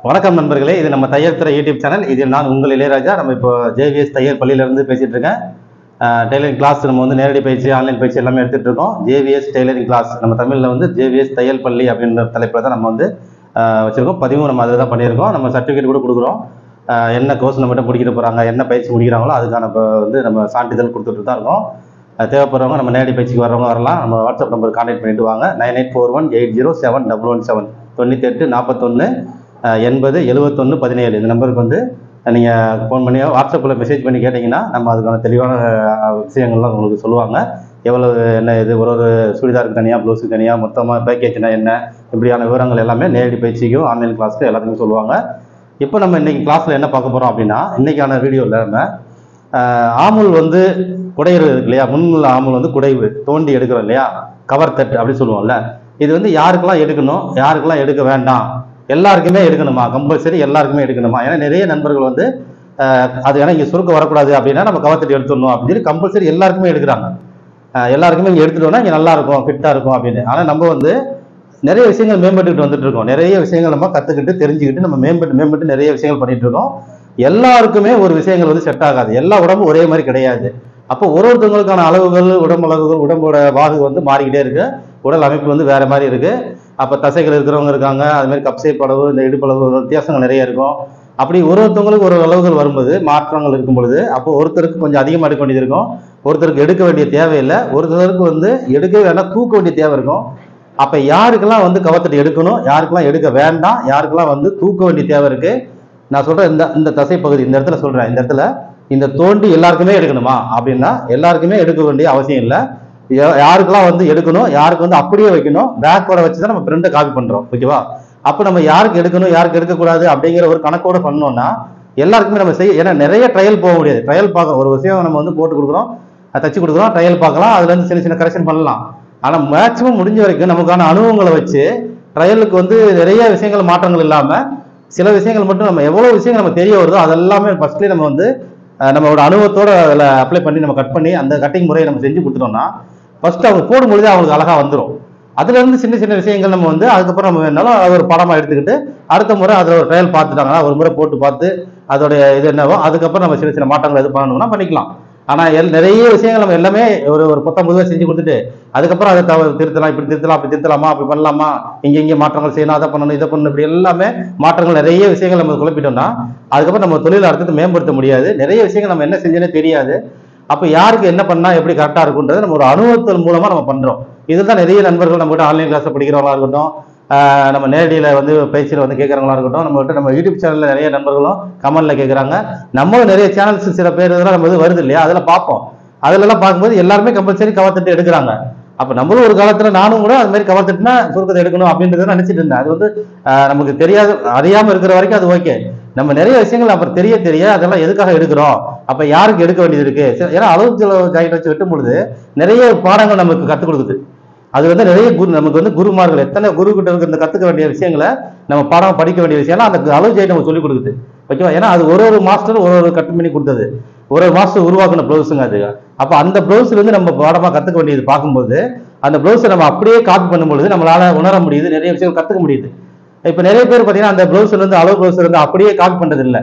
வணக்கம் நண்பர்களே, இது நம்ம தையல் துறை யூடியூப் சேனல். இதில் நான் உங்கள் இளையராஜா. நம்ம இப்போ ஜேவிஎஸ் தையல் பள்ளியிலேருந்து பேசிகிட்டு இருக்கேன். டெய்லரிங் கிளாஸ் நம்ம வந்து நேரடி பயிற்சி, ஆன்லைன் பயிற்சி எல்லாமே எடுத்துகிட்டு இருக்கோம். ஜேவிஎஸ் டெய்லரிங் கிளாஸ் நம்ம தமிழில் வந்து ஜேவிஎஸ் தையல் பள்ளி அப்படின்ற தலைப்பில் தான் நம்ம வந்து வச்சுருக்கோம். பதிவும் நம்ம அதில் தான் பண்ணியிருக்கோம். நம்ம சர்டிஃபிகேட் கூட கொடுக்குறோம். என்ன கோர்ஸ் நம்மகிட்ட முடிக்கிட்டு போகிறாங்க, என்ன பயிற்சி முடிக்கிறாங்களோ அதுக்கான வந்து நம்ம சான்றிதழ் கொடுத்துட்டு தான் இருக்கோம். தேவைப்படுறவங்க நம்ம நேரடி பயிற்சிக்கு வரவங்க வரலாம். நம்ம வாட்ஸ்அப் நம்பர் கான்டாக்ட் பண்ணிட்டு வாங்க. 9841807117 98 41 80 71 17 இந்த நம்பருக்கு வந்து நீங்கள் ஃபோன் பண்ணி வாட்ஸ்அப்பில் மெசேஜ் பண்ணி கேட்டிங்கன்னா நம்ம அதுக்கான தெளிவான விஷயங்கள்லாம் உங்களுக்கு சொல்லுவாங்க. எவ்வளவு என்ன இது, ஒரு சுடிதாருக்கு தனியாக, ப்ளவுஸுக்கு தனியாக, மொத்தமாக பேக்கேஜ்னா என்ன, இப்படியான விவரங்கள் எல்லாமே நேரடி பயிற்சிக்கும் ஆன்லைன் கிளாஸுக்கும் எல்லாத்துக்கும் சொல்லுவாங்க. இப்போ நம்ம இன்றைக்கி கிளாஸில் என்ன பார்க்க போகிறோம் அப்படின்னா, இன்றைக்கான வீடியோவில் நம்ம ஆமுல் வந்து குடையிறது இருக்கு இல்லையா, முன்னுள்ள ஆமுல் வந்து குடைவு தோண்டி எடுக்கிறோம் இல்லையா, கவர் தட்டு அப்படின்னு சொல்லுவோம்ல. இது வந்து யாருக்கெல்லாம் எடுக்கணும், யாருக்கெல்லாம் எடுக்க வேண்டாம், எல்லாருக்குமே எடுக்கணுமா, கம்பல்சரி எல்லாருக்குமே எடுக்கணுமா? ஏன்னா நிறைய நண்பர்கள் வந்து அது ஏன்னா இங்கே சுருக்க வரக்கூடாது அப்படின்னா நம்ம கவர் தட்டு எடுத்துடணும் அப்படின்னு சொல்லி கம்பல்சரி எல்லாருக்குமே எடுக்கிறாங்க. எல்லாருக்குமே இங்கே எடுத்துட்டோம்னா இங்கே நல்லா இருக்கும், ஃபிட்டாக இருக்கும் அப்படின்னு. ஆனால் நம்ம வந்து நிறைய விஷயங்கள் மேம்பட்டுக்கிட்டு வந்துட்டு இருக்கோம். நிறைய விஷயங்கள் நம்ம கற்றுக்கிட்டு தெரிஞ்சுக்கிட்டு நம்ம மேம்பட்டு நிறைய விஷயங்கள் பண்ணிட்டு இருக்கோம். எல்லாருக்குமே ஒரு விஷயங்கள் வந்து செட் ஆகாது. எல்லா உடம்பும் ஒரே மாதிரி கிடையாது. அப்போ ஒருத்தவங்களுக்கான அளவுகள், உடம்பளவுகள், உடம்போட வாகு வந்து மாறிக்கிட்டே இருக்கு. உடல் அமைப்பு வந்து வேற மாதிரி இருக்கு. அப்போ தசைகள் இருக்கிறவங்க இருக்காங்க, அது மாதிரி கப்சேப் அளவு, இந்த இடுப்பளவு வித்தியாசங்கள் நிறைய இருக்கும். அப்படி ஒருத்தவங்களுக்கு ஒரு அளவுகள் வரும்போது, மாற்றங்கள் இருக்கும் பொழுது, அப்போ ஒருத்தருக்கு கொஞ்சம் அதிகமாக எடுக்க வேண்டியது இருக்கும், ஒருத்தருக்கு எடுக்க வேண்டிய தேவையில்லை, ஒருத்தருக்கு வந்து எடுக்க வேண்டாம், தூக்க வேண்டிய தேவை இருக்கும். அப்போ யாருக்கெல்லாம் வந்து கவர்த்தட்டு எடுக்கணும், யாருக்கெல்லாம் எடுக்க வேண்டாம், யாருக்கெல்லாம் வந்து தூக்க வேண்டிய தேவை இருக்கு, நான் சொல்றேன். இந்த தசை பகுதி இந்த இடத்துல சொல்றேன், இந்த இடத்துல இந்த தோண்டி எல்லாருக்குமே எடுக்கணுமா அப்படின்னா எல்லாருக்குமே எடுக்க வேண்டிய அவசியம் இல்லை. யாருக்கெல்லாம் வந்து எடுக்கணும், யாருக்கு வந்து அப்படியே வைக்கணும், பேக்கோட வச்சு தான் நம்ம பிரிண்டை காப்பி பண்றோம். ஓகேவா? அப்போ நம்ம யாருக்கு எடுக்கணும், யாருக்கு எடுக்கக்கூடாது அப்படிங்கிற ஒரு கணக்கோட பண்ணோம்னா எல்லாருக்குமே நம்ம ஏன்னா நிறைய ட்ரையல் போக முடியாது. ட்ரையல் பார்க்க ஒரு விஷயம் நம்ம வந்து போட்டு கொடுக்குறோம், தச்சு கொடுக்குறோம், ட்ரையல் பார்க்கலாம், அதுல இருந்து சின்ன சின்ன கரெக்ஷன் பண்ணலாம். ஆனா மேக்சிமம் முடிஞ்ச வரைக்கும் நமக்கான அனுபவங்களை வச்சு ட்ரையலுக்கு வந்து நிறைய விஷயங்கள் மாற்றங்கள் இல்லாம சில விஷயங்கள் மட்டும் நம்ம எவ்வளவு விஷயங்கள் நம்ம தெரிய வருதோ அதெல்லாமே ஃபர்ஸ்ட்லேயே நம்ம வந்து நம்மளோட அனுபவத்தோட அதில் அப்ளை பண்ணி நம்ம கட் பண்ணி அந்த கட்டிங் முறையை நம்ம செஞ்சு கொடுத்துட்டோம்னா ஃபர்ஸ்ட் அவங்க போடும்பொழுதே அவங்களுக்கு அழகா வந்துடும். அதுல இருந்து சின்ன சின்ன விஷயங்கள் நம்ம வந்து அதுக்கப்புறம் நம்ம வேணாலும் அது ஒரு படமா எடுத்துக்கிட்டு அடுத்த முறை அதில் ஒரு ட்ரையல் பார்த்துட்டாங்கன்னா ஒரு முறை போட்டு பார்த்து அதோடைய இது என்னவோ அதுக்கப்புறம் நம்ம சின்ன சின்ன மாற்றங்கள் எது பண்ணணும்னா பண்ணிக்கலாம். ஆனா நிறைய விஷயங்கள் நம்ம எல்லாமே ஒரு பொத்தம் பொதுவாக செஞ்சு கொடுத்துட்டு அதுக்கப்புறம் அதை திருத்தலாம், இப்படி திருத்தலாம், அப்படி திருத்தலாமா, அப்படி பண்ணலாமா, இங்கே மாற்றங்கள் செய்யணும், அதை பண்ணணும், இதை பண்ணணும், இப்படி எல்லாமே மாற்றங்கள் நிறைய விஷயங்கள் நம்ம குழப்பிட்டோம்னா அதுக்கப்புறம் நம்ம தொழில் அடுத்தது மேம்படுத்த முடியாது. நிறைய விஷயங்கள் நம்ம என்ன செஞ்சோன்னே தெரியாது. அப்போ யாருக்கு என்ன பண்ணா எப்படி கரெக்டாக இருக்குன்றது நம்ம ஒரு அனுபவத்தின் மூலமா நம்ம பண்றோம். இதுதான் நிறைய நண்பர்கள் நம்ம கிட்ட ஆன்லைன் கிளாஸ் படிக்கிறவங்களா இருக்கட்டும், நம்ம நேரடியில் வந்து பயிற்சியில் வந்து கேட்குறவங்களா இருக்கட்டும், நம்ம யூடியூப் சேனலில் நிறைய நண்பர்களும் கமெண்ட்ல கேட்குறாங்க. நம்மளும் நிறைய சேனல்ஸ் சில பேர் இதெல்லாம் நம்ம இது வருது இல்லையா, அதெல்லாம் பார்ப்போம். அதெல்லாம் பார்க்கும்போது எல்லாருமே கம்பல்சரி கவர் தட்டு எடுக்கிறாங்க. அப்போ நம்மளும் ஒரு காலத்தில் நானும் கூட அது மாதிரி கவர் தட்டுனா சுருக்கத்தை எடுக்கணும் அப்படின்றத நினைச்சிட்டு இருந்தேன். அது வந்து நமக்கு தெரியாது, அறியாமல் இருக்கிற வரைக்கும் அது ஓகே. நம்ம நிறைய விஷயங்கள் அப்புறம் தெரிய அதெல்லாம் எதுக்காக எடுக்கிறோம், அப்போ யாருக்கு எடுக்க வேண்டியது இருக்கு. ஏன்னா அளவு ஜாக்கெட் வச்சு வெட்டும் பொழுது நிறைய பாடங்கள் நமக்கு கற்றுக் கொடுக்குது. அது வந்து நிறைய நமக்கு வந்து குருமார்கள் எத்தனை குரு கிட்ட இருக்கு இந்த கத்துக்க வேண்டிய விஷயங்களை நம்ம பாடம் படிக்க வேண்டிய விஷயம் அந்த அளவு ஜெயிட் நம்ம சொல்லிக் கொடுக்குது. ஓகேவா? ஏன்னா அது ஒரு மாஸ்டர் ஒரு கட் பண்ணி கொடுத்தது, ஒரு மாஸ்டர் உருவாக்குன பிளவுஸுங்க அது. அப்போ அந்த பிளவுஸ்ல இருந்து நம்ம பாடமா கத்துக்க வேண்டியது பார்க்கும்போது அந்த பிளவுஸை நம்ம அப்படியே காப்பி பண்ணும்பொழுது நம்மளால உணர முடியுது, நிறைய விஷயம் கத்துக்க முடியுது. இப்போ நிறைய பேர் பார்த்தீங்கன்னா அந்த பிளவுஸ்ல இருந்து அளவு பிளவுஸ்ல இருந்து அப்படியே காப்பி பண்றது இல்லை.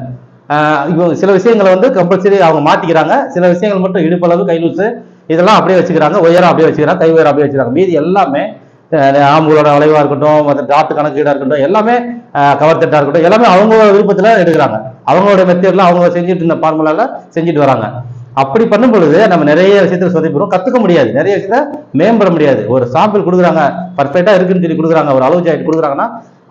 இப்போ சில விஷயங்களை வந்து கம்பல்சரி அவங்க மாத்திக்கிறாங்க, சில விஷயங்கள் மட்டும் இடுப்பளவு, கைலூசு இதெல்லாம் அப்படியே வச்சுக்கிறாங்க, உயரம் அப்படியே வச்சுக்கிறாங்க, கை உயரம் அப்படியே வச்சுக்கிறாங்க. மீதி எல்லாமே ஆம்புகளோட வளைவா இருக்கட்டும், மற்ற டாட்டு கணக்கீடா இருக்கட்டும், எல்லாமே கவர் தட்டா இருக்கட்டும், எல்லாமே அவங்க விருப்பத்துல எடுக்கிறாங்க. அவங்களோட மெத்தட்ல அவங்க செஞ்சுட்டு இருந்த ஃபார்முலால செஞ்சுட்டு வராங்க. அப்படி பண்ணும் பொழுது நம்ம நிறைய விஷயத்துல சொதப்பிடும், கத்துக்க முடியாது, நிறைய விஷயத்த மேம்பட முடியாது. ஒரு சாம்பிள் கொடுக்குறாங்க, பர்ஃபெக்டா இருக்குன்னு சொல்லி கொடுக்குறாங்க, ஒரு அளவு ஜாக்கெட் கொடுக்குறாங்கன்னா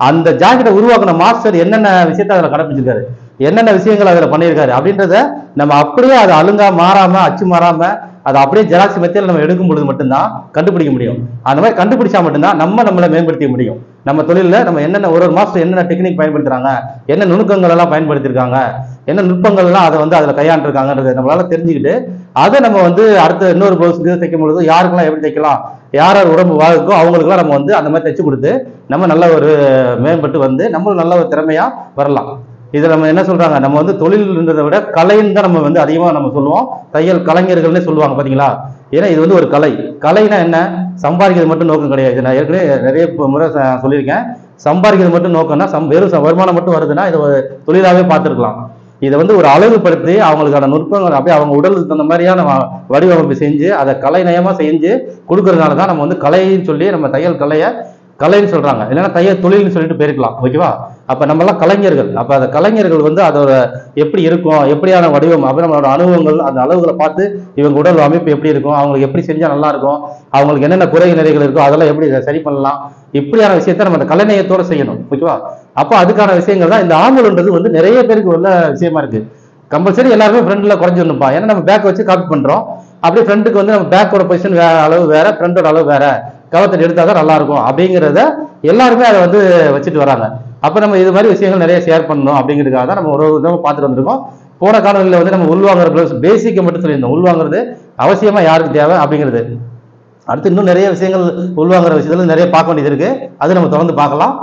அந்த ஜாக்கெட்டை உருவாக்குன மாஸ்டர் என்னென்ன விஷயத்த அதில் கடைப்பிடிச்சிருக்காரு, என்னென்ன விஷயங்கள் அதில் பண்ணியிருக்காரு அப்படின்றத நம்ம அப்படியே அதை அழுங்கா மாறாம அச்சு மாறாம அதை அப்படியே ஜெராக்ஸ் மெத்தேல நம்ம எடுக்கும் பொழுது மட்டும்தான் கண்டுபிடிக்க முடியும். அந்த மாதிரி கண்டுபிடிச்சா மட்டும்தான் நம்மளை மேம்படுத்த முடியும். நம்ம தொழில நம்ம என்னென்ன ஒரு மாஸ்டர் என்னென்ன டெக்னிக் பயன்படுத்துறாங்க, என்ன நுணுக்கங்கள் எல்லாம் பயன்படுத்திருக்காங்க, என்ன நுட்பங்கள் எல்லாம் அதை வந்து அதில் கையாண்டிருக்காங்கன்றதை நம்மளால தெரிஞ்சுக்கிட்டு அதை நம்ம வந்து அடுத்த இன்னொரு பிளவுஸுக்கு தைக்கும் பொழுது யாருக்கெல்லாம் எப்படி தைக்கலாம், யார் யார் உடம்பு வாழுக்கோ அவங்களுக்குலாம் நம்ம வந்து அந்த மாதிரி தைச்சு கொடுத்து நம்ம நல்ல ஒரு மேம்பட்டு வந்து நம்மளும் நல்ல ஒரு திறமையா வரலாம். இதை நம்ம என்ன சொல்றாங்க, நம்ம வந்து தொழில்ன்றதை விட கலைன்னு தான் நம்ம வந்து அதிகமாக நம்ம சொல்லுவோம். தையல் கலைஞர்கள்னே சொல்லுவாங்க பாத்தீங்களா. ஏன்னா இது வந்து ஒரு கலை. கலைனா என்ன, சம்பாதிக்கிறது மட்டும் நோக்கம் கிடையாது. நான் ஏற்கனவே நிறைய முறை சொல்லியிருக்கேன். சம்பாதிக்கிறது மட்டும் நோக்கம்னா வெறும் வருமானம் மட்டும் வருதுன்னா இதை ஒரு தொழிலாகவே பார்த்துருக்கலாம். இதை வந்து ஒரு அழகுபடுத்தி அவங்களுக்கான நுட்பங்கள் அப்படியே அவங்க உடலுக்கு தகுந்த மாதிரியான வடிவமைப்பு செஞ்சு அதை கலைநயமா செஞ்சு கொடுக்கறதுனால தான் நம்ம வந்து கலைன்னு சொல்லி நம்ம தையல் கலைன்னு சொல்றாங்க, இல்லைன்னா தையல் தொழில்னு சொல்லிட்டு போயிருக்கலாம். ஓகேவா? அப்ப நம்ம எல்லாம் கலைஞர்கள். அப்ப அந்த கலைஞர்கள் வந்து அதோட எப்படி இருக்கும், எப்படியான வடிவம், அப்படி நம்மளோட அனுபவங்கள், அந்த அளவுகளை பார்த்து இவங்க உடல் அமைப்பு எப்படி இருக்கும், அவங்களுக்கு எப்படி செஞ்சா நல்லா இருக்கும், அவங்களுக்கு என்னென்ன குறை நிறைகள் இருக்கோ அதெல்லாம் எப்படி சரி பண்ணலாம், இப்படியான விஷயத்த நம்ம அந்த கலைநயத்தோட செய்யணும். ஓகேவா? அப்ப அதுக்கான விஷயங்கள் தான் இந்த ஆம்புல்ன்றது வந்து நிறைய பேருக்கு உள்ள விஷயமா இருக்கு. கம்பல்சரி எல்லாருமே ஃப்ரெண்ட்ல குறைஞ்சிருப்பா. ஏன்னா நம்ம பேக் வச்சு காப்பி பண்றோம். அப்படியே ஃப்ரெண்டுக்கு வந்து நம்ம பேக்கோட பொசிஷன் அளவு வேற, ஃப்ரெண்டோட அளவு வேற, கவர்த்தட்டு எடுத்தாதான் நல்லா இருக்கும் அப்படிங்கிறத எல்லாருமே அதை வந்து வச்சுட்டு வராங்க. அப்ப நம்ம இது மாதிரி விஷயங்கள் நிறைய ஷேர் பண்ணணும் அப்படிங்கிறதுக்காக தான் நம்ம ஒரு விதமா பார்த்துட்டு வந்திருக்கோம். போன காலங்களில் வந்து நம்ம உள்வாங்குற பிளஸ் பேசிக்கை மட்டும் சொல்லியிருந்தோம். உள்வாங்குறது அவசியமா யாருக்கு தேவை அப்படிங்கிறது. அடுத்து இன்னும் நிறைய விஷயங்கள் உள்வாங்குற விஷயத்துல நிறைய பார்க்க வேண்டியது இருக்கு. அது நம்ம தொடர்ந்து பார்க்கலாம்.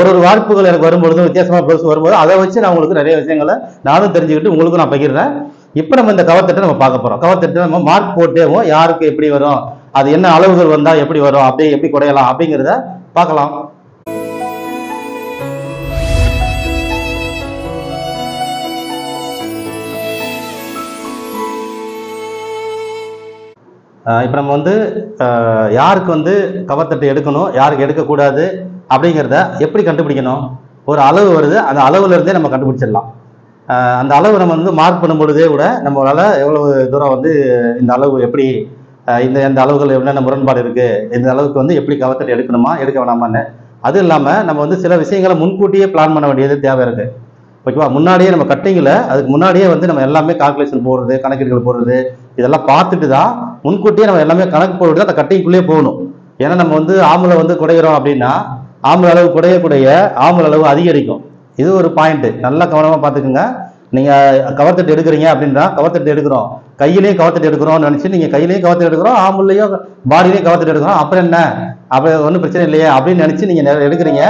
ஒரு வாய்ப்புகள் எனக்கு வரும்பொழுது, வித்தியாசமா பிளஸ் வரும்போது அதை வச்சு நான் உங்களுக்கு நிறைய விஷயங்களை நானும் தெரிஞ்சுக்கிட்டு உங்களுக்கும் நான் பகிர்றேன். இப்ப நம்ம இந்த கவர்த்தட்டை நம்ம பார்க்க போறோம். கவர்த்தட்டை நம்ம மார்க் போட்டேவும் யாருக்கு எப்படி வரும், அது என்ன அளவுகள் வந்தா எப்படி வரும், அப்படியே எப்படி குறையலாம் அப்படிங்கிறத பார்க்கலாம். இப்போ நம்ம வந்து யாருக்கு வந்து கவர்த்தட்டை எடுக்கணும், யாருக்கு எடுக்கக்கூடாது அப்படிங்கிறத எப்படி கண்டுபிடிக்கணும்? ஒரு அளவு வருது, அந்த அளவுல இருந்தே நம்ம கண்டுபிடிச்சிடலாம். அந்த அளவு நம்ம வந்து மார்க் பண்ணும் பொழுதே கூட நம்மளால எவ்வளவு தூரம் வந்து இந்த அளவு எப்படி, இந்த அளவுகள் என்னென்ன முரண்பாடு இருக்கு, இந்த அளவுக்கு வந்து எப்படி கவர்த்தட்டை எடுக்கணுமா எடுக்க வேணாமான்னு. அது இல்லாமல் நம்ம வந்து சில விஷயங்களை முன்கூட்டியே பிளான் பண்ண வேண்டியது தேவை இருக்கு. ஓகேவா? முன்னாடியே நம்ம கட்டிங்கில் அதுக்கு முன்னாடியே வந்து நம்ம எல்லாமே கால்குலேஷன் போடுறது, கணக்கீடுகள் போடுறது, இதெல்லாம் பார்த்துட்டு தான் முன்கூட்டியே நம்ம எல்லாமே கணக்கு போட்டு தான் அந்த கட்டிங்குள்ளேயே போகணும். ஏன்னா நம்ம வந்து ஆம்பளை வந்து குறைகிறோம் அப்படின்னா ஆம்பளை அளவு குறைய ஆம்பளை அளவு அதிகரிக்கும். இது ஒரு பாயிண்ட், நல்லா கவனமா பார்த்துக்குங்க. நீங்க கவர்த்தட்டு எடுக்கிறீங்க அப்படின்னா, கவர்த்தட்டு எடுக்கிறோம், கையிலையும் கவர்த்தட்டு எடுக்கிறோம்னு நினைச்சு நீங்க கையிலையும் கவர்த்தட்டு எடுக்கிறோம், ஆம்பளையும் பாடியிலையும் கவர்த்தட்டு எடுக்கிறோம், அப்புறம் என்ன, அப்ப ஒன்றும் பிரச்சனை இல்லையே அப்படின்னு நினைச்சு நீங்க எடுக்கிறீங்க.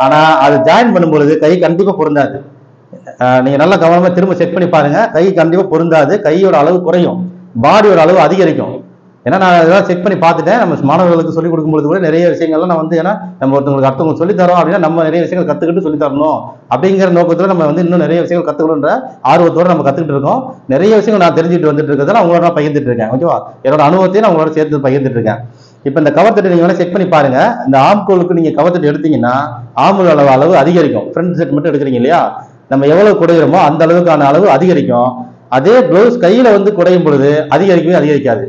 ஆனா அது ஜாயின் பண்ணும்பொழுது கை கண்டிப்பா பொருந்தாது. நீங்க நல்லா கவனமா திரும்ப செக் பண்ணி பாருங்க. கை கண்டிப்பா பொருந்தாது, கையோட அளவு குறையும், பாடியோட அளவு அதிகரிக்கும். ஏன்னா நான் இதெல்லாம் செக் பண்ணி பார்த்துட்டேன். நம்ம மாணவர்களுக்கு சொல்லிக் கொடுக்கும்போது கூட நிறைய விஷயங்கள்லாம் நான் வந்து, ஏன்னா நம்ம ஒருத்தவங்களுக்கு அடுத்தவங்களுக்கு சொல்லி தரோம் அப்படின்னா நம்ம நிறைய விஷயங்கள் கத்துக்கிட்டு சொல்லி தரணும் அப்படிங்கிற நோக்கத்துல நம்ம வந்து இன்னும் நிறைய விஷயங்கள் கத்துக்கணுன்ற ஆர்வத்தோட நம்ம கத்துக்கிட்டு இருக்கோம். நிறைய விஷயங்கள் நான் தெரிஞ்சுட்டு வந்துட்டு இருக்கிறதால உங்களோட நான் பகிர்ந்துட்டு இருக்கேன். ஓகேவா? என்னோட அனுபவத்தையும் நான் உங்களோட சேர்த்து பகிர்ந்துட்டு இருக்கேன். இப்ப இந்த கவர்த்தட்டு நீங்க வேணா செக் பண்ணி பாருங்க. இந்த ஆம்கோலுக்கு நீங்க கவர்த்தட்டு எடுத்தீங்கன்னா ஆம்புல் அளவு அதிகரிக்கும். ஃப்ரண்ட் செட் மட்டும் எடுக்கிறீங்க இல்லையா, நம்ம எவ்வளவு குறைகிறோமோ அந்த அளவுக்கான அளவு அதிகரிக்கும். அதே பிளவுஸ் கையில வந்து குறையும் பொழுது அதிகரிக்காது.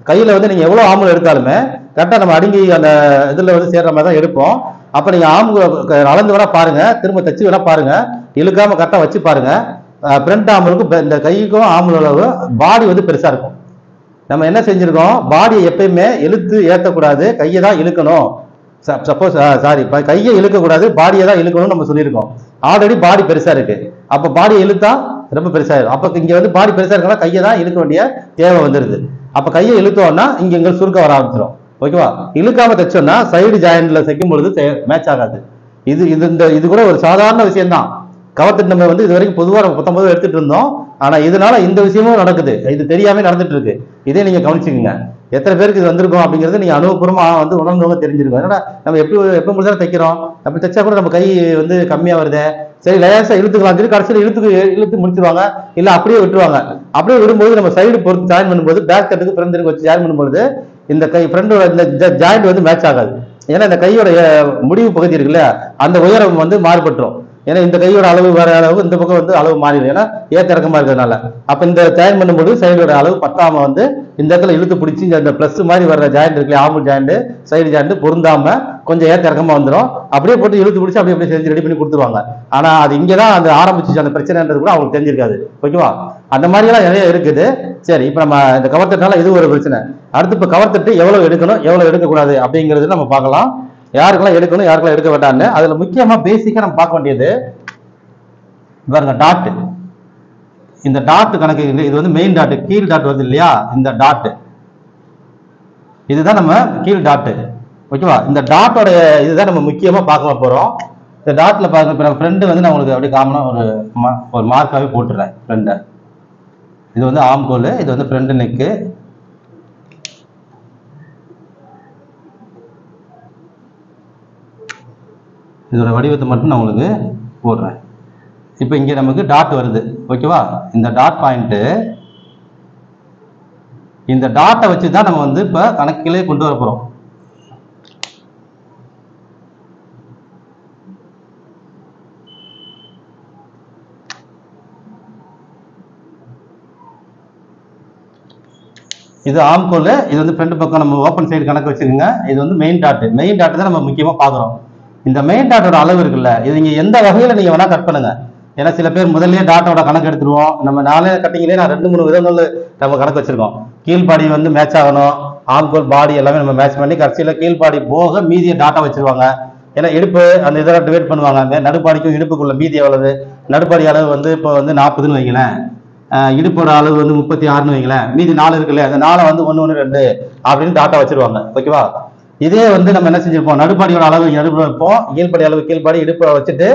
கையில வந்து நீங்க எவ்வளவு ஆம்புல் எடுத்தாலுமே கரெக்டா நம்ம அடுங்கி அந்த இதுல வந்து சேர்ற மாதிரி தான் எடுப்போம். அப்ப நீங்க ஆம்புல் அளந்து வேணா பாருங்க, திரும்ப தச்சு வேணா பாருங்க, இழுக்காம கரெக்டா வச்சு பாருங்க. ஃப்ரண்ட் ஆம்புலுக்கும் இந்த கைக்கும் ஆம்புல் அளவு பாடி வந்து பெருசா இருக்கும். நம்ம என்ன செஞ்சிருக்கோம், பாடியை எப்பயுமே இழுத்து ஏற்றக்கூடாது, கையை தான் இழுக்கணும். சப்போஸ் கையை இழுக்கக்கூடாது, பாடியை தான் இழுக்கணும்னு நம்ம சொல்லியிருக்கோம். ஆல்ரெடி பாடி பெருசா இருக்கு, அப்ப பாடியை இழுத்தா ரொம்ப பெருசாயிரும். அப்ப இங்க வந்து பாடி பெருசா இருக்கா கையை தான் இழுக்க வேண்டிய தேவை வந்துருது. அப்ப கையை இழுத்தோம்னா இங்க சுருக்க வர ஆரம்பிச்சிடும். ஓகேவா? இழுக்காம தைச்சோம்னா சைடு ஜாயின்ட்ல தைக்கும் பொழுது மேட்ச் ஆகாது. இது கூட ஒரு சாதாரண விஷயம் தான். கவர்த்தட்டு நம்ம வந்து இது வரைக்கும் பொதுவாக 19 எடுத்துட்டு இருந்தோம். ஆனா இதனால இந்த விஷயமும் நடக்குது, இது தெரியாம நடந்துட்டு இருக்கு. இதே நீங்க கவனிச்சுக்கோங்க. எத்தனை பேருக்கு இது வந்திருக்கும் அப்படிங்கிறது நீங்க அனுபவபூர்வமா வந்து உணர்ந்தவங்க தெரிஞ்சிருக்கும். ஏன்னா நம்ம எப்ப முடிஞ்சாலும் தைக்கிறோம், அப்படி தைச்சா கூட நம்ம கை வந்து கம்மியா வருது, சரி லேசா இழுத்துக்கலாம் சொல்லி கடைசியில் இழுத்து முடிச்சிருவாங்க, இல்ல அப்படியே விட்டுருவாங்க. அப்படியே விடும்போது நம்ம சைடு பொறுத்து ஜாயின் பண்ணும்போது பேக் தட்டுக்கு ஃப்ரண்ட் தட்டுக்கு வச்சு ஜாயின் பண்ணும்போது இந்த கை ஃப்ரண்டோட இந்த ஜாயிண்ட் வந்து மேட்ச் ஆகாது. ஏன்னா இந்த கையோட முடிவு பகுதி இருக்குல்ல, அந்த உயரம் வந்து மாறுபட்டுரும். ஏன்னா இந்த கையோட அளவு வேற அளவு, இந்த பக்கம் வந்து அளவு மாறிடும், ஏன்னா ஏத்த இறக்கமா இருக்கிறதுனால. அப்ப இந்த ஜாயின் பண்ணும்போது சைடோட அளவு பத்தாம வந்து இந்த இடத்துல இழுத்து பிடிச்சி இந்த பிளஸ் மாதிரி வர்ற ஜாயிண்ட் இருக்குல்ல, ஆம்புல் ஜாயிண்ட் சைடு ஜாயிண்ட் பொருந்தாம கொஞ்சம் ஏத்த இறக்கமா வந்துடும். அப்படியே போட்டு இழுத்து பிடிச்சி அப்படியே செஞ்சு ரெடி பண்ணி கொடுத்துருவாங்க. ஆனா அது இங்கதான் அந்த ஆரம்பிச்சு அந்த பிரச்சனைன்றது கூட அவங்களுக்கு தெரிஞ்சிருக்காது. ஓகேவா? அந்த மாதிரி எல்லாம் நிறைய இருக்குது. சரி, இப்ப நம்ம இந்த கவர்த்தட்டுனால இது ஒரு பிரச்சனை. அடுத்து இப்ப கவர்த்தட்டு எவ்வளவு எடுக்கணும் எவ்வளவு எடுக்கக்கூடாது அப்படிங்கிறது நம்ம பார்க்கலாம். யாருக்கெல்லாம் எடுக்கணும் யாருக்கெல்லாம் எடுக்க வேண்டாம்னு. அதுல முக்கியமா பேசிக்கா நம்ம பார்க்க வேண்டியது பாருங்க, டாட். இந்த டாட் கணக்கு, இது வந்து மெயின் டாட், கீழ் டாட் வருது இல்லையா, இந்த டாட் இதுதான் நம்ம கீழ் டாட். ஓகேவா? இந்த டாட்டோட இதுதான் நம்ம முக்கியமா பார்க்க போறோம். இந்த டாட்ல பாருங்க, இப்ப நம்ம ஃப்ரெண்டு வந்து நான் உங்களுக்கு அப்படியே காமனா ஒரு மார்க்காவே போட்டுறேன். ஃப்ரெண்டை இது வந்து ஆம்கோல், இது வந்து ஃப்ரெண்டு நெக்கு. இதோட வடிவத்தை மட்டும் நான் உங்களுக்கு போடுறேன். இப்போ இங்கே நமக்கு டாட் வருது, ஓகேவா? இந்த டாட் பாயிண்ட்டு, இந்த டாட்டை வச்சு தான் நம்ம வந்து இப்போ கணக்கிலே கொண்டு வர போகிறோம். இது ஆம்கோல், இது வந்து ஃப்ரண்ட் பக்கம் நம்ம ஓப்பன் சைடு கணக்கு வச்சுக்கோங்க. இது வந்து மெயின் டாட். மெயின் டாட் தான் நம்ம முக்கியமாக பார்க்குறோம். இந்த மெயின் டாட்டோட அளவு இருக்குல்ல, இது நீங்கள் எந்த வகையில் நீங்கள் வேணால் கட் பண்ணுங்க. ஏன்னா சில பேர் முதல்ல டாட்டோட கணக்கு எடுத்துருவோம். நம்ம 4 கட்டிங்களே நான் 2-3 விதங்கள் நம்ம கணக்கு வச்சிருக்கோம். கீழ்பாடி வந்து மேட்ச் ஆகணும், ஆம்கோல் பாடி எல்லாமே நம்ம மேட்ச் பண்ணி கடைசியில் கீழ்பாடி போக மீதியை டாட்டா வச்சிருவாங்க. ஏன்னா இடுப்பு அந்த இதெல்லாம் டிவைட் பண்ணுவாங்க. நடுப்பாடிக்கும் இடுப்புக்குள்ள மீதி எவ்வளவு, நடுப்பாடி அளவு வந்து இப்போ வந்து 40ன்னு வைங்களேன், இடுப்போட அளவு வந்து 36ன்னு வைங்களேன், மீதி 4 இருக்குல்ல, அந்த 4 வந்து 1 1 2 அப்படின்னு டாட்டா வச்சிருவாங்க, ஓகேவா? இதே வந்து நம்ம என்ன செஞ்சிருப்போம், நடுப்பாடியோட அளவு நடுப்புல வைப்போம், கீழ்பாடி அளவு கீழ்பாடி, இடுப்பை வச்சுட்டு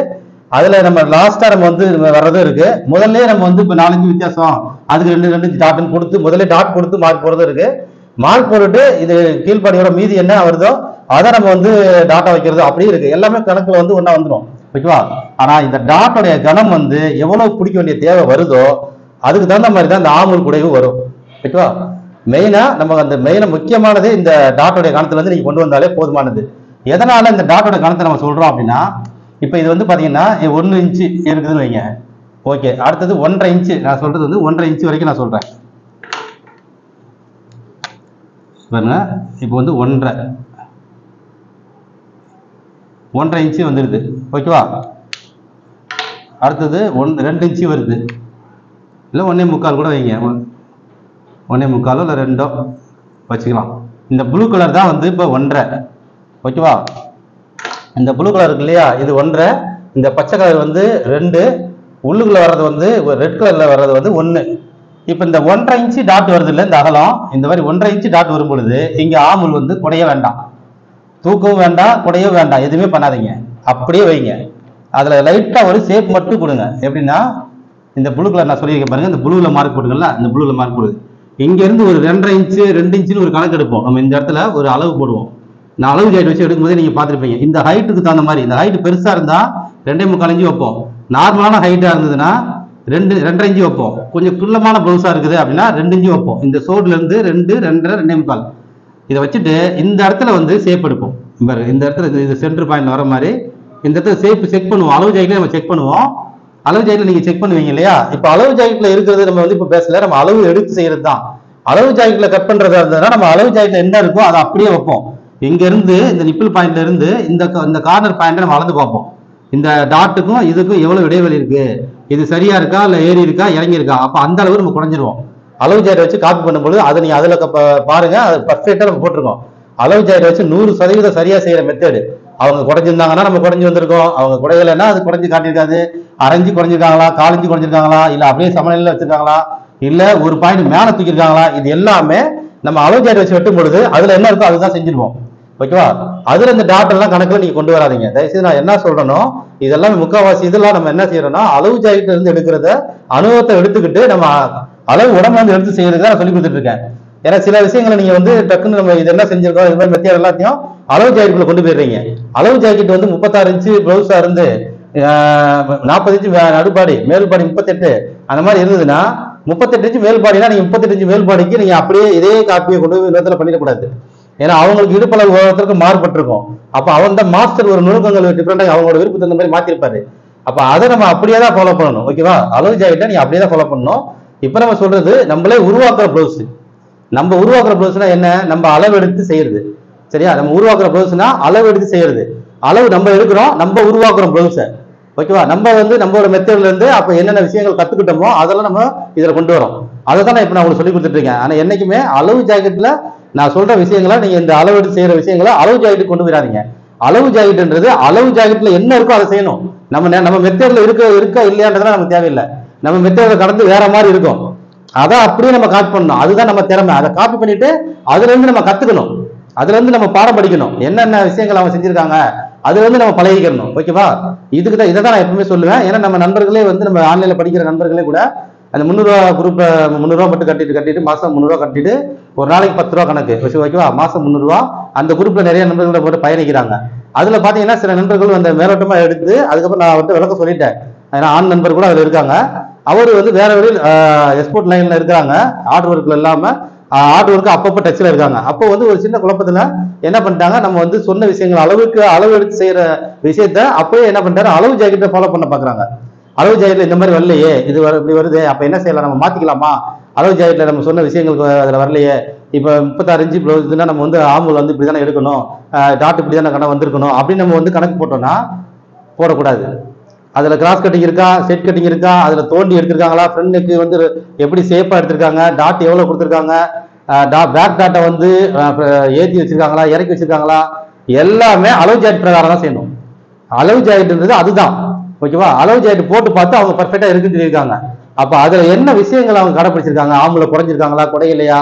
அதுல நம்ம லாஸ்டா நம்ம வந்து வர்றதும் இருக்கு. முதல்ல நம்ம வந்து இப்போ 4-5 வித்தியாசம், அதுக்கு 2 டாட்னு கொடுத்து முதல்ல டாட் கொடுத்து மார்க் போறதும் இருக்கு. மார்க் போட்டுட்டு இது கீழ்பாடியோட மீதி என்ன வருதோ அதை நம்ம வந்து டாட்டா வைக்கிறது அப்படியே இருக்கு. எல்லாமே கணக்குல வந்து ஒண்ணா வந்துடும், ஓகேவா? ஆனா இந்த டாட்டோடைய கணம் வந்து எவ்வளவு பிடிக்க வேண்டிய தேவை வருதோ அதுக்கு தகுந்த மாதிரி தான் இந்த ஆமுல் குடைவு வரும், ஓகேவா? மெயினா நம்ம அந்த மெயினா முக்கியமானது இந்த டாட்டோடைய கணத்துல இருந்து நீங்க கொண்டு வந்தாலே போதுமானது. எதனால இந்த டாட்டோட கணத்தை நம்ம சொல்றோம் அப்படின்னா, இப்போ இது வந்து பாத்தீங்கன்னா 1 இன்ச்சு இருக்குதுன்னு வைங்க, ஓகே. அடுத்தது 1.5 இன்ச்சு, நான் சொல்றது வந்து 1.5 இன்ச்சு வரைக்கும் நான் சொல்றேன் பாருங்க. இப்போ வந்து 1.5 இன்ச்சு வந்துடுது, ஓகேவா? அடுத்தது 2 இன்ச்சு வருது, இல்லை 1.25 கூட வைங்க, 1.25 இல்லை 2 வச்சுக்கலாம். இந்த ப்ளூ கலர் தான் வந்து இப்போ 1.5, ஓகேவா? இந்த ப்ளூ கலர் இருக்கு இல்லையா, இது 1.5. இந்த பச்சை கலர் வந்து 2, உள்ளுக்குள்ள வர்றது வந்து ரெட் கலர்ல வர்றது வந்து 1. இப்போ இந்த 1.5 இன்ச்சு டாட் வருது இல்லை, இந்த அகலம் இந்த மாதிரி 1.5 இன்ச்சு டாட் வரும் பொழுது இங்க ஆமுல் வந்து குடைய வேண்டாம், தூக்கவும் வேண்டாம், குடையவும் வேண்டாம், எதுவுமே பண்ணாதீங்க, அப்படியே வைங்க. அதுல லைட்டா ஒரு ஷேப் மட்டும் கொடுங்க. எப்படின்னா இந்த ப்ளூ கலர் நான் சொல்லியிருக்கேன் பாருங்க, இந்த ப்ளூல மார்க் போட்டுக்கல, இந்த ப்ளூல மார்க் போடுது. இங்க இருந்து ஒரு 2.5 இன்ச்சு 2 இன்ச்சுன்னு ஒரு கணக்கு எடுப்போம். நம்ம இந்த இடத்துல ஒரு அளவு போடுவோம். நான் அளவு ஜாயிட் வச்சு எடுக்கும்போது நீங்க பார்த்துருப்பீங்க, இந்த ஹைட்டுக்கு தகுந்த மாதிரி, இந்த ஹைட் பெருசா இருந்தா 2.25 இன்ச்சு வைப்போம், நார்மலான ஹைட்டா இருந்ததுன்னா 2.5 இன்ச்சு வைப்போம், கொஞ்சம் குள்ளமான ப்ளவுஸா இருக்குது அப்படின்னா 2 இன்ச்சு வைப்போம். இந்த சோடுல இருந்து 2, 2.5, 2.25 இதை வச்சுட்டு இந்த இடத்துல வந்து ஷேப் எடுப்போம். இந்த இடத்துல இது சென்டர் பாயிண்ட் வர மாதிரி இந்த இடத்துல ஷேப் செக் பண்ணுவோம். அளவு ஜாயிட்ல நம்ம செக் பண்ணுவோம். அளவு ஜாயிட்ல நீங்க செக் பண்ணுவீங்க இல்லையா? இப்போ அளவு ஜாயிட்ல இருக்கிறது நம்ம வந்து இப்போ பேசல, நம்ம அளவு எடுத்து செய்யறது தான். அளவு ஜாயிட்ல கட் பண்றதா இருந்ததுன்னா நம்ம அளவு ஜாயிட்ல என்ன இருக்கோ அதை அப்படியே வைப்போம். இங்க இருந்து இந்த நிப்பிள் பாயிண்ட்ல இருந்து இந்த கார்னர் பாயிண்ட் நம்ம அளந்து பார்ப்போம். இந்த டாட்டுக்கும் இதுக்கும் எவ்வளவு இடைவெளி இருக்கு, இது சரியா இருக்கா இல்ல ஏறி இருக்கா இறங்கி இருக்கா, அப்ப அந்த அளவு நம்ம குறைஞ்சிருவோம். அளவு ஜாயிட் வச்சு காப்பி பண்ணும்போது அதை நீங்க அதுல பாருங்க, அது பர்ஃபெக்டா நம்ம போட்டிருக்கோம். அளவு ஜாயிட் வச்சு 100% சரியா செய்யற மெத்தடு. அவங்க குறைஞ்சிருந்தாங்கன்னா நம்ம குறைஞ்சி வந்திருக்கோம், அவங்க குறையலைன்னா அது குறைஞ்சி காட்டியிருக்காது. அரைஞ்சு குறைஞ்சிருக்காங்களா, காலஞ்சு குறைஞ்சிருக்காங்களா, இல்ல அப்படியே சமநிலையில வச்சிருக்காங்களா, இல்ல ஒரு பாயிண்ட் மேல தூக்கிருக்காங்களா, இது எல்லாமே நம்ம அளவு ஜாயிட் வச்சு வெட்டும் பொழுது அதுல என்ன இருக்கோ அதுதான் செஞ்சிருவோம், ஓகேவா? அதுல இந்த டாட் எல்லாம் கணக்குல நீங்க கொண்டு வராதீங்க தயவுசெய்து. நான் என்ன சொல்றேனோ இதெல்லாம் முக்கால்வாசி இதெல்லாம் நம்ம என்ன செய்யறோம்னா அளவு ஜாயிட்ல இருந்து எடுக்கிறத அனுபவத்தை எடுத்துக்கிட்டு நம்ம அளவு உடம்பு வந்து எடுத்து செய்யறதுக்கு நான் சொல்லி கொடுத்துட்டு இருக்கேன். ஏன்னா சில விஷயங்களை நீங்க வந்து டக்குன்னு நம்ம இது என்ன செஞ்சிருக்கோம் இது மாதிரி மெத்தட் எல்லாத்தையும் அளவு ஜாக்கெட்டுக்குள்ள கொண்டு போயிடுறீங்க. அளவு ஜாக்கெட் வந்து 36 இன்ச்சு பிளவுஸா இருந்து 40 இன்ச்சு நடுப்பாடி மேல்பாடி 38 அந்த மாதிரி இருந்ததுன்னா 38 இன்ச்சு மேல்பாடினா நீங்க 38 இன்ச்சு மேல்பாடிக்கு நீங்க அப்படியே இதே காப்பியை கொண்டு போய் இடத்துல பண்ணிடக்கூடாது. ஏன்னா அவங்களுக்கு இடுப்பளவு ஒவ்வொருத்தருக்கும் மாறுபட்டிருக்கும். அப்ப அவங்க மாஸ்டர் ஒரு நுணுக்கங்கள் டிஃபரெண்டாக அவங்களோட விருப்பத்தை அந்த மாதிரி மாத்திருப்பாரு. அப்ப அதை நம்ம அப்படியே தான் ஃபாலோ பண்ணணும், ஓகேவா? அளவு ஜாக்கெட்டை நீங்க அப்படியே தான் ஃபாலோ பண்ணணும். இப்ப நம்ம சொல்றது நம்மளே உருவாக்குற பிளவுஸ். நம்ம உருவாக்குற பிளவுஸ்னா என்ன, நம்ம அளவு எடுத்து செய்யறது, சரியா? நம்ம உருவாக்குற பிளவுஸ்னா அளவு எடுத்து செய்யறது. அளவு நம்ம எடுக்கிறோம், நம்ம உருவாக்குறோம் பிளவுஸை, ஓகேவா? நம்ம வந்து நம்மளோட மெத்தட்ல இருந்து அப்ப என்னென்ன விஷயங்கள் கத்துக்கிட்டோமோ அதெல்லாம் நம்ம இதுல கொண்டு வரோம். அதை தான் நான் இப்ப நான் உங்களுக்கு சொல்லி கொடுத்துட்டு இருக்கேன். ஆனா என்னைக்குமே அளவு ஜாக்கெட்ல நான் சொல்ற விஷயங்களை நீங்க இந்த அளவு எடுத்து செய்யற விஷயங்களை அளவு ஜாக்கெட் கொண்டு வராதீங்க. அளவு ஜாக்கெட்ன்றது அளவு ஜாக்கெட்ல என்ன இருக்கோ அதை செய்யணும். நம்ம மெத்தட்ல இருக்கா இல்லையான்றதுலாம் நமக்கு தேவையில்லை. நம்ம மெத்தட்ல கடந்து வேற மாதிரி இருக்கும், அதை அப்படியே நம்ம காப்பி பண்ணணும். அதுதான் நம்ம திறமை. அதை காப்பி பண்ணிட்டு அதுல இருந்து நம்ம கத்துக்கணும், அதுல இருந்து நம்ம பாடம் படிக்கணும். என்னென்ன விஷயங்கள் அவங்க செஞ்சிருக்காங்க அதுல இருந்து நம்ம பழகிக்கணும், ஓகேவா? இதுக்கு தான் இதை தான் நான் எப்பவுமே சொல்லுவேன். ஏன்னா நம்ம நண்பர்களே வந்து நம்ம ஆன்லைன்ல படிக்கிற நண்பர்களே கூட அந்த 300 ரூபா குரூப் 300 ரூபா மட்டும் கட்டிட்டு மாசம் 300 ரூபா கட்டிட்டு ஒரு நாளைக்கு 10 ரூபா கணக்கு, ஓகேவா? மாசம் 300 ரூபா அந்த குரூப்ல நிறைய நண்பர்களை போட்டு பயணிக்கிறாங்க. அதுல பாத்தீங்கன்னா சில நண்பர்கள் அந்த மேலோட்டமா எடுத்து அதுக்கப்புறம் நான் வந்து விளக்க சொல்லிட்டேன். ஏன்னா ஆண் நண்பர் கூட அதுல இருக்காங்க. அவர் வந்து வேற வழியில் எக்ஸ்போர்ட் லைன்ல இருக்கிறாங்க, ஆர்டர் ஒர்க்ல இல்லாம ஆர்டர் ஒர்க்கு அப்பப்போ டச்ல இருக்காங்க. அப்போ வந்து ஒரு சின்ன குழப்பத்துல என்ன பண்ணிட்டாங்க, நம்ம வந்து சொன்ன விஷயங்கள் அளவு எடுத்து செய்யற விஷயத்த அப்பயே என்ன பண்ணிட்டாரு, அளவு ஜாக்கெட்டை ஃபாலோ பண்ண பாக்குறாங்க. அளவு ஜாக்கெட்ல இந்த மாதிரி வரலையே, இது இப்படி வருது, அப்ப என்ன செய்யலாம், நம்ம மாத்திக்கலாமா, அளவு ஜாக்கெட்ல நம்ம சொன்ன விஷயங்களுக்கு அதுல வரலையே, இப்ப 36 இன்ச்சு ப்ளவுஸ்னா நம்ம வந்து ஆம்பூல் வந்து இப்படிதானே எடுக்கணும், டாட் இப்படிதானே கணக்கு வந்திருக்கணும் அப்படின்னு நம்ம வந்து கணக்கு போட்டோம்னா போடக்கூடாது. அதுல கிராஸ் கட்டிங் இருக்கா, செட் கட்டிங் இருக்கா, அதுல தோண்டி எடுத்திருக்காங்களா, ஃப்ரண்ட் நெக் வந்து எப்படி சேஃபா எடுத்திருக்காங்க, டாட் எவ்வளவு கொடுத்திருக்காங்க, பேக் டாட்டை வந்து ஏற்றி வச்சிருக்காங்களா, இறக்கி வச்சிருக்காங்களா, எல்லாமே அளவு ஜாக்கெட் பிரகாரம் தான் செய்யணும். அளவு ஜாக்கெட்ன்றது அதுதான். ஓகேவா, அளவு ஜாக்கெட் போட்டு பார்த்து அவங்க பர்ஃபெக்டா இருக்குன்னு சொல்லியிருக்காங்க. அப்ப அதுல என்ன விஷயங்கள் அவங்க கடைப்பிடிச்சிருக்காங்க, ஆம்புல குறைஞ்சிருக்காங்களா, குறையிலையா,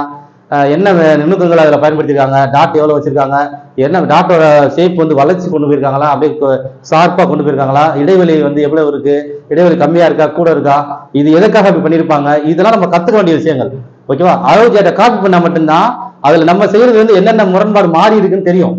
என்ன நுணுக்கங்கள் அதில் பயன்படுத்திருக்காங்க, டாட் எவ்வளோ வச்சிருக்காங்க, என்ன டாட்டோட ஷேப் வந்து வளைச்சி கொண்டு போயிருக்காங்களா, அப்படியே ஷார்ப்பாக கொண்டு போயிருக்காங்களா, இடைவெளி வந்து எவ்வளவு இருக்கு, இடைவெளி கம்மியா இருக்கா கூட இருக்கா, இது எதுக்காக அப்படி பண்ணியிருப்பாங்க, இதெல்லாம் நம்ம கத்துக்க வேண்டிய விஷயங்கள். ஓகேவா, அளவு ஜாக்கெட்டை காப்பி பண்ணா மட்டும்தான் அதுல நம்ம செய்யறது வந்து என்னென்ன முரண்பாடு மாறி இருக்குன்னு தெரியும்.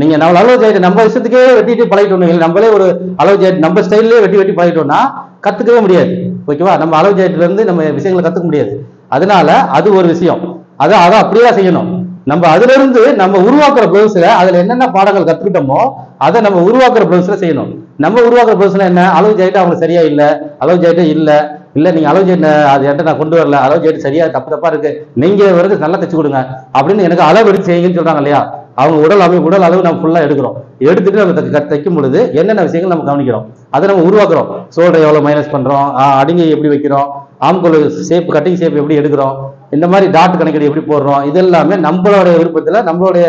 நீங்க நம்ம அளவு ஜாக்கெட் நம்ம விஷயத்துக்கே வெட்டிட்டு பழகிட்டோம், நம்மளே ஒரு அளவு ஜாக்கெட் நம்ம ஸ்டைல்லே வெட்டி பழகிட்டோம்னா கத்துக்கவே முடியாது. ஓகேவா, நம்ம அளவு ஜாக்கெட்ல இருந்து நம்ம விஷயங்களை கத்துக்க முடியாது. அதனால அது ஒரு விஷயம், அதை அப்படியே செய்யணும். நம்ம அதுல இருந்து நம்ம உருவாக்குற பிளவுஸ்ல அதுல என்னென்ன பாடங்கள் கத்துக்கிட்டோமோ அதை நம்ம உருவாக்குற பிளவுஸ்ல செய்யணும். நம்ம உருவாக்குற பிளவுஸ்ல என்ன, அளவு ஜாக்கெட் அவங்க சரியா இல்ல, அளவு ஜாக்கெட் இல்ல நீங்க அளவு ஜாக்கெட் அது என்கிட்ட நான் கொண்டு வரல, அளவு ஜாக்கெட் சரியா தப்பா இருக்கு, நீங்க வந்து நல்லா தைச்சு கொடுங்க அப்படின்னு எனக்கு அளவு எடுத்து செய்யுங்கன்னு சொல்றாங்க இல்லையா. அவங்க உடல் அளவு நம்ம ஃபுல்லா எடுக்கிறோம், எடுத்துட்டு நம்ம தைக்கும் பொழுது என்னென்ன விஷயங்கள் நம்ம கவனிக்கிறோம், அதை நம்ம உருவாக்குறோம். ஷோல்டர் எவ்வளவு மைனஸ் பண்றோம், அடிங்கை எப்படி வைக்கிறோம், ஆம்கோல் ஷேப் கட்டிங் ஷேப் எப்படி எடுக்கிறோம், இந்த மாதிரி டாட் கணக்கீடு எப்படி போடுறோம், இது எல்லாமே நம்மளுடைய விருப்பத்துல நம்மளுடைய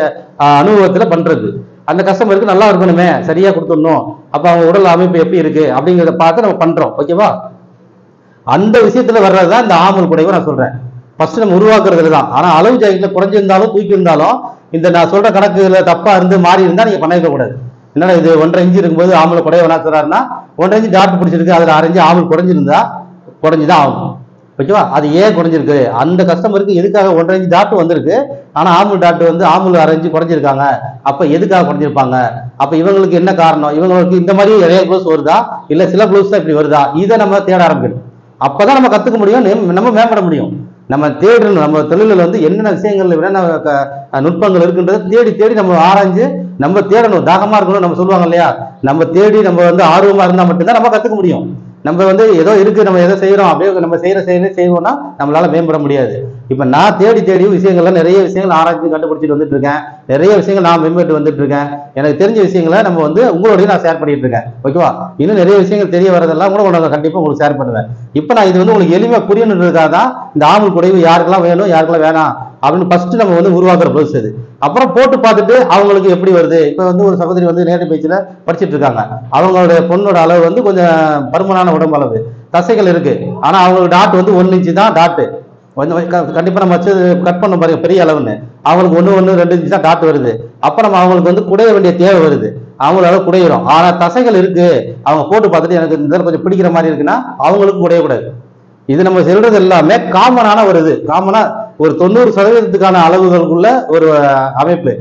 அனுபவத்துல பண்றது. அந்த கஸ்டமருக்கு நல்லா இருக்கணுமே, சரியா கொடுத்துடணும், அப்ப அவங்க உடல் அமைப்பு எப்படி இருக்கு அப்படிங்கிறத பார்த்து நம்ம பண்றோம். ஓகேவா, அந்த விஷயத்துல வர்றதுதான் இந்த ஆம்பல் குடைவை நான் சொல்றேன். ஃபர்ஸ்ட் நம்ம உருவாக்குறதுல தான். ஆனா அளவு ஜாக்கெட்ல குறைஞ்சிருந்தாலும் தூக்கி இருந்தாலும் இந்த நான் சொல்ற கணக்குல தப்பா இருந்து மாறி இருந்தா நீங்க பண்ணிருக்க கூடாது. என்னடா இது 1.5 இன்ச்சு இருக்கும்போது ஆம்பல் குடைவை என்ன சொல்றாருன்னா 1.5 இன்ச்சு டாட் பிடிச்சிருக்கு, அதுல 6 இன்ச்சு ஆம்பல் குறைஞ்சிருந்தா குறைஞ்சுதான் ஆகும். ஓகேவா, அது ஏன் குறைஞ்சிருக்கு, அந்த கஸ்டமருக்கு எதுக்காக 1.5 இன்ச்சு டாட் வந்திருக்கு, ஆனா ஆம்பல் டாட் வந்து ஆம்பல் 6 இன்ச்சு குறைஞ்சிருக்காங்க, அப்ப எதுக்காக குறைஞ்சிருப்பாங்க, அப்ப இவங்களுக்கு என்ன காரணம், இவங்களுக்கு இந்த மாதிரி நிறைய ப்ளவுஸ் வருதா, இல்ல சில ப்ளவுஸ் தான் இப்படி வருதா, இதை நம்ம தேட ஆரம்பிக்கணும். அப்பதான் நம்ம கத்துக்க முடியும், நம்ம மேம்பட முடியும். நம்ம தேடணும், நம்ம தொழிலில் வந்து என்னென்ன விஷயங்கள் என்னென்ன நுட்பங்கள் இருக்குன்றதை தேடி தேடி நம்ம ஆராய்ஞ்சு நம்ம தேடணும். தாகமா இருக்கணும் நம்ம சொல்லுவாங்க இல்லையா, நம்ம தேடி நம்ம வந்து ஆர்வமா இருந்தா மட்டும்தான் நம்ம கத்துக்க முடியும். நம்ம வந்து ஏதோ இருக்கு, நம்ம எதோ செய்யறோம், அப்படியே நம்ம செய்வோம்னா நம்மளால மேம்பட முடியாது. இப்ப நான் தேடி விஷயங்கள்லாம் நிறைய விஷயங்கள் ஆராய்ச்சி கண்டுபிடிச்சிட்டு வந்துட்டு இருக்கேன், நிறைய விஷயங்கள் நான் மேம்பட்டு வந்துட்டு இருக்கேன். எனக்கு தெரிஞ்ச விஷயங்களை நம்ம வந்து உங்களோடய நான் ஷேர் பண்ணிட்டு இருக்கேன். ஓகேவா, இன்னும் நிறைய விஷயங்கள் தெரிய வரதெல்லாம் கூட உங்களுக்கு கண்டிப்பா உங்களுக்கு ஷேர் பண்ணுவேன். இப்ப நான் இது வந்து உங்களுக்கு எளிமையா புரியணுன்றதுக்காக தான் இந்த ஆம்பல் குடைவு யாருக்கெல்லாம் வேணும் யாருக்கெல்லாம் வேணாம் அப்படின்னு ஃபர்ஸ்ட் நம்ம வந்து உருவாக்குற ப்ளவுஸ் இது. அப்புறம் போட்டு பார்த்துட்டு அவங்களுக்கு எப்படி வருது. இப்ப வந்து ஒரு சகோதரி வந்து நேரடி பயிற்சியில படிச்சுட்டு இருக்காங்க, அவங்களுடைய பொண்ணோட அளவு வந்து கொஞ்சம் பருமனான உடம்பு அளவு, தசைகள் இருக்கு, ஆனா அவங்களுக்கு டாட் வந்து 1 இன்ச்சு தான் டாட்டு. கண்டிப்பா நம்ம வச்சு கட் பண்ண பாருங்க பெரிய அளவுன்னு, அவங்களுக்கு 1.2 இன்ச்சு தான் டாட் வருது. அப்ப நம்ம அவங்களுக்கு வந்து குடைய வேண்டிய தேவை வருது, அவங்களால குடையிறோம். ஆனா தசைகள் இருக்கு, அவங்க போட்டு பார்த்துட்டு எனக்கு இந்த கொஞ்சம் பிடிக்கிற மாதிரி இருக்குன்னா அவங்களுக்கு குடையக்கூடாது. இது நம்ம சொல்றது எல்லாமே காமனான வருது, காமனா ஒரு 90% அளவுகளுக்குள்ள ஒரு அமைப்பு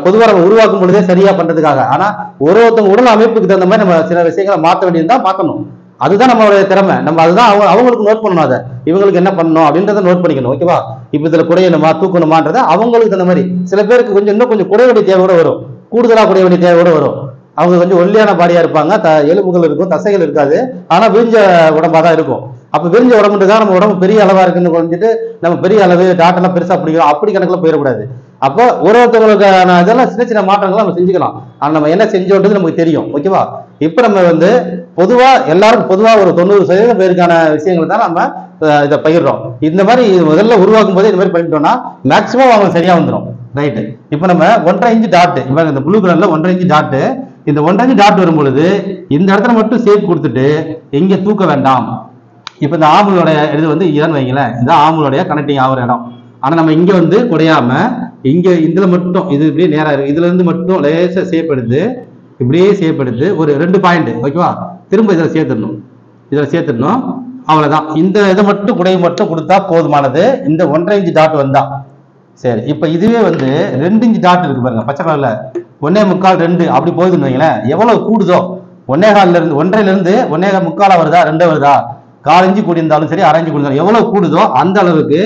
பொதுவாக நம்ம உருவாக்கும் பொழுதே சரியா பண்றதுக்காக. ஆனா ஒருத்தவங்க உடல் அமைப்புக்கு தகுந்த மாதிரி நம்ம சில விஷயங்களை மாற்ற வேண்டியதுதான், மாற்றணும். அதுதான் நம்மளுடைய திறமை. நம்ம அதுதான் அவங்களுக்கு நோட் பண்ணணும், அதை இவங்களுக்கு என்ன பண்ணணும் அப்படின்றத நோட் பண்ணிக்கணும். ஓகேவா, இப்ப இதுல குறையணுமா தூக்கணுமான்றத அவங்களுக்கு தகுந்த மாதிரி. சில பேருக்கு கொஞ்சம் இன்னும் கொஞ்சம் குறைய வேண்டிய தேவை கூட வரும், கூடுதலா குறைய வேண்டிய தேவை கூட வரும். அவங்க கொஞ்சம் ஒல்லியான பாடியா இருப்பாங்க, எலும்புகள் இருக்கும், தசைகள் இருக்காது, ஆனா விரிஞ்ச உடம்பா தான் இருக்கும். அப்ப விரிஞ்ச உடம்புதான் நம்ம உடம்பு பெரிய அளவா இருக்குன்னு குறைஞ்சிட்டு நம்ம பெரிய அளவு டாட்டெல்லாம் பெருசா பிடிக்கிறோம் அப்படி கணக்குல போயிடக்கூடாது. அப்போ ஒருத்தவங்களுக்கு இதெல்லாம் சின்ன சின்ன மாற்றங்களை நம்ம செஞ்சுக்கலாம், ஆனா நம்ம என்ன செஞ்சோன்றது நமக்கு தெரியும். ஓகேவா, இப்ப நம்ம வந்து பொதுவா எல்லாரும் பொதுவா ஒரு 90% பேருக்கான விஷயங்கள் தான் நம்ம இதை பகிர்றோம். இந்த மாதிரி முதல்ல உருவாக்கும் போதே இந்த மாதிரி பண்ணிட்டோம்னா மேக்சிமம் அவங்க சரியா வந்துடும். ரைட்டு, இப்ப நம்ம 1.5 இன்ச்சு டாட், இப்ப இந்த ப்ளூ கலர்ல 1.5 இன்ச்சு டாட், இந்த 1.5 இன்ச்சு டாட் வரும் பொழுது இந்த இடத்துல மட்டும் ஷேப் கொடுத்துட்டு இங்க தூக்க வேண்டாம். இப்ப இந்த ஆம்புலோடைய இது வந்து இதுன்னு வைங்களேன், இதுதான் ஆம்புலோடைய கனெக்டிங் ஆகிற இடம். ஆனா நம்ம இங்க வந்து குடையாம இங்க இதுல மட்டும் இது இப்படியே நேரா இருக்கு, இதுல இருந்து மட்டும் லேசா ஷேப் எடுத்து இப்படியே ஷேப் எடுத்து ஒரு 2 பாயிண்ட். ஓகேவா, திரும்ப இதில் சேர்த்துடணும், அவ்வளவுதான். இந்த இதை மட்டும் குடையை மட்டும் கொடுத்தா போதுமானது, இந்த 1.5 இன்ச்சு டாட் வந்தா சரி. இப்ப இதுவே வந்து 2 இன்ச்சு டாட் இருக்கு பாருங்க, பச்சை கலர்ல 1.25 2 அப்படி போகுதுன்னு வைங்களேன், எவ்வளவு கூடுதோ 1.25 இருந்து 1.5 இருந்து 1.25 வருதா 2 வருதா, 1/4 இன்ச்சு கூடியிருந்தாலும் சரி 1/2 இன்ச்சு கூடியிருந்தாலும் எவ்வளவு கூடுதோ அந்த அளவுக்கு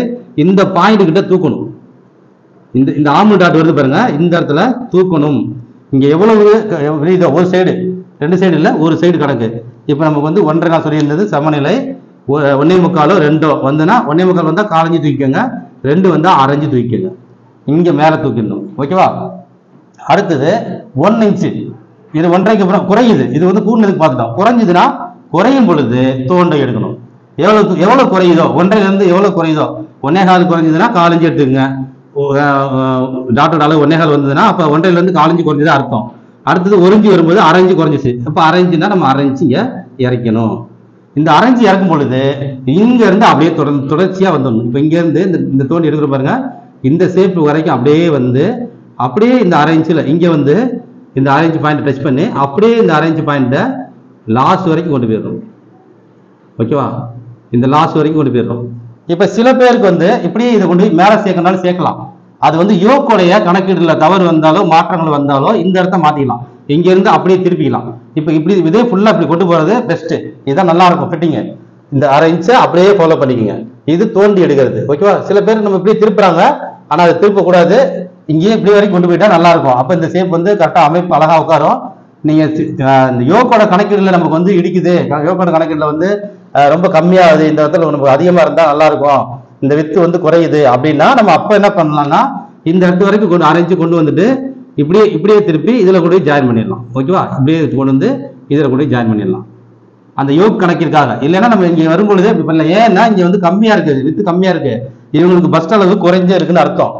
இந்த பாயிண்ட் கிட்ட தூக்கணும். இந்த ஆம்னு டாட் வருது பாருங்க, இந்த இடத்துல தூக்கணும். இங்க எவ்வளவு ஒரு சைடு 2 சைடு இல்ல, ஒரு சைடு கணக்கு. இப்ப நமக்கு வந்து 1.5 நான் சொல்லியிருந்தது சமநிலை 1.25 2 வந்துன்னா 1.25 வந்தா 1/4 இன்ச்சு தூக்கிக்கோங்க, 2 வந்தா 1/2 இன்ச்சு தூக்கிக்கோங்க, இங்க மேல தூக்கிடணும். ஓகேவா? அடுத்தது 1 இன்ச்சு, இது 1.5க்கு அப்புறம் குறையுது, இது வந்து கூடுனதுக்கு பார்த்துட்டோம். குறைஞ்சதுன்னா குறையும் பொழுது தோண்டை எடுக்கணும். எவ்வளவு குறையுதோ 1.5 இருந்து எவ்வளவு குறையுதோ 1.25 குறைஞ்சதுன்னா 1/4 இன்ச்சு எடுத்துக்கங்க. டாட்டோட அளவு 1.25 வந்ததுன்னா அப்ப 1.5 இருந்து 1/4 இன்ச்சு குறைஞ்சதா அர்த்தம். அடுத்தது 1 இன்ச்சு வரும்போது 1/2 இன்ச்சு குறைஞ்சிச்சு, அப்ப 1/2 இன்ச்சுன்னா நம்ம 1/2 இன்ச்சு இறக்கணும். இந்த 1/2 இன்ச்சு இறக்கும் பொழுது இங்க இருந்து அப்படியே தொடர்ச்சியா வந்துடணும். இப்ப இங்க இருந்து இந்த தோண்டி எடுக்கிற பாருங்க, இந்த ஷேப் வரைக்கும் அப்படியே வந்து அப்படியே இந்த 1/2 இன்ச்சுல இங்க வந்து இந்த 1/2 இன்ச்சு பாயிண்ட் டச் பண்ணி அப்படியே இந்த 1/2 இன்ச்சு பாயிண்ட லாஸ்ட் வரைக்கும் கொண்டு போயிடணும். ஓகேவா? இந்த லாஸ்ட் வரைக்கும் கொண்டு போயிடணும். இப்ப சில பேருக்கு வந்து இப்படியே இதை கொண்டு போய் மேல சேர்க்கனாலும் சேர்க்கலாம். அது வந்து யோக்குடைய கணக்கீடுல தவறு வந்தாலோ மாற்றங்கள் வந்தாலோ இந்த இடத்த மாத்திக்கலாம், இங்க இருந்து அப்படியே திருப்பிக்கலாம். இப்ப இப்படி இதே ஃபுல்லா இப்படி கொண்டு போறது பெஸ்ட், இதுதான் நல்லா இருக்கும் ஃபிட்டிங். இந்த 1/2 இன்ச்சை அப்படியே ஃபாலோ பண்ணிக்கோங்க. இது தோண்டி எடுக்கிறது. ஓகேவா? சில பேர் நம்ம இப்படியே திருப்புறாங்க, ஆனா அதை திருப்ப கூடாது, இங்கேயே இப்படி வரைக்கும் கொண்டு போயிட்டா நல்லா இருக்கும். அப்ப இந்த ஷேப் வந்து கரெக்டா அமைப்பு அழகா உட்காரும். நீங்க இந்த யோக்கோட கணக்கீடுல நமக்கு வந்து இடிக்குது, யோக்கோட கணக்கீடுல வந்து ரொம்ப கம்மியாகுது, இந்த இடத்துல நமக்கு அதிகமா இருந்தா நல்லா இருக்கும், இந்த வித்து வந்து குறையுது அப்படின்னா நம்ம அப்ப என்ன பண்ணலாம்னா இந்த இடத்து வரைக்கும் 1/2 இன்ச்சு கொண்டு வந்துட்டு இப்படியே திருப்பி இதுல கூட ஜாயின் பண்ணிடலாம். ஓகேவா? இப்படியே கொண்டு வந்து இதுல கூட ஜாயின் பண்ணிடலாம் அந்த யோக் கணக்கிற்காக. இல்லைன்னா நம்ம இங்க வரும்பொழுது இப்படி பண்ணல, ஏன்னா இங்க வந்து கம்மியா இருக்கு, வித்து கம்மியா இருக்கு, இவங்களுக்கு பஸ்ட் அளவு குறைஞ்சே இருக்குன்னு அர்த்தம்.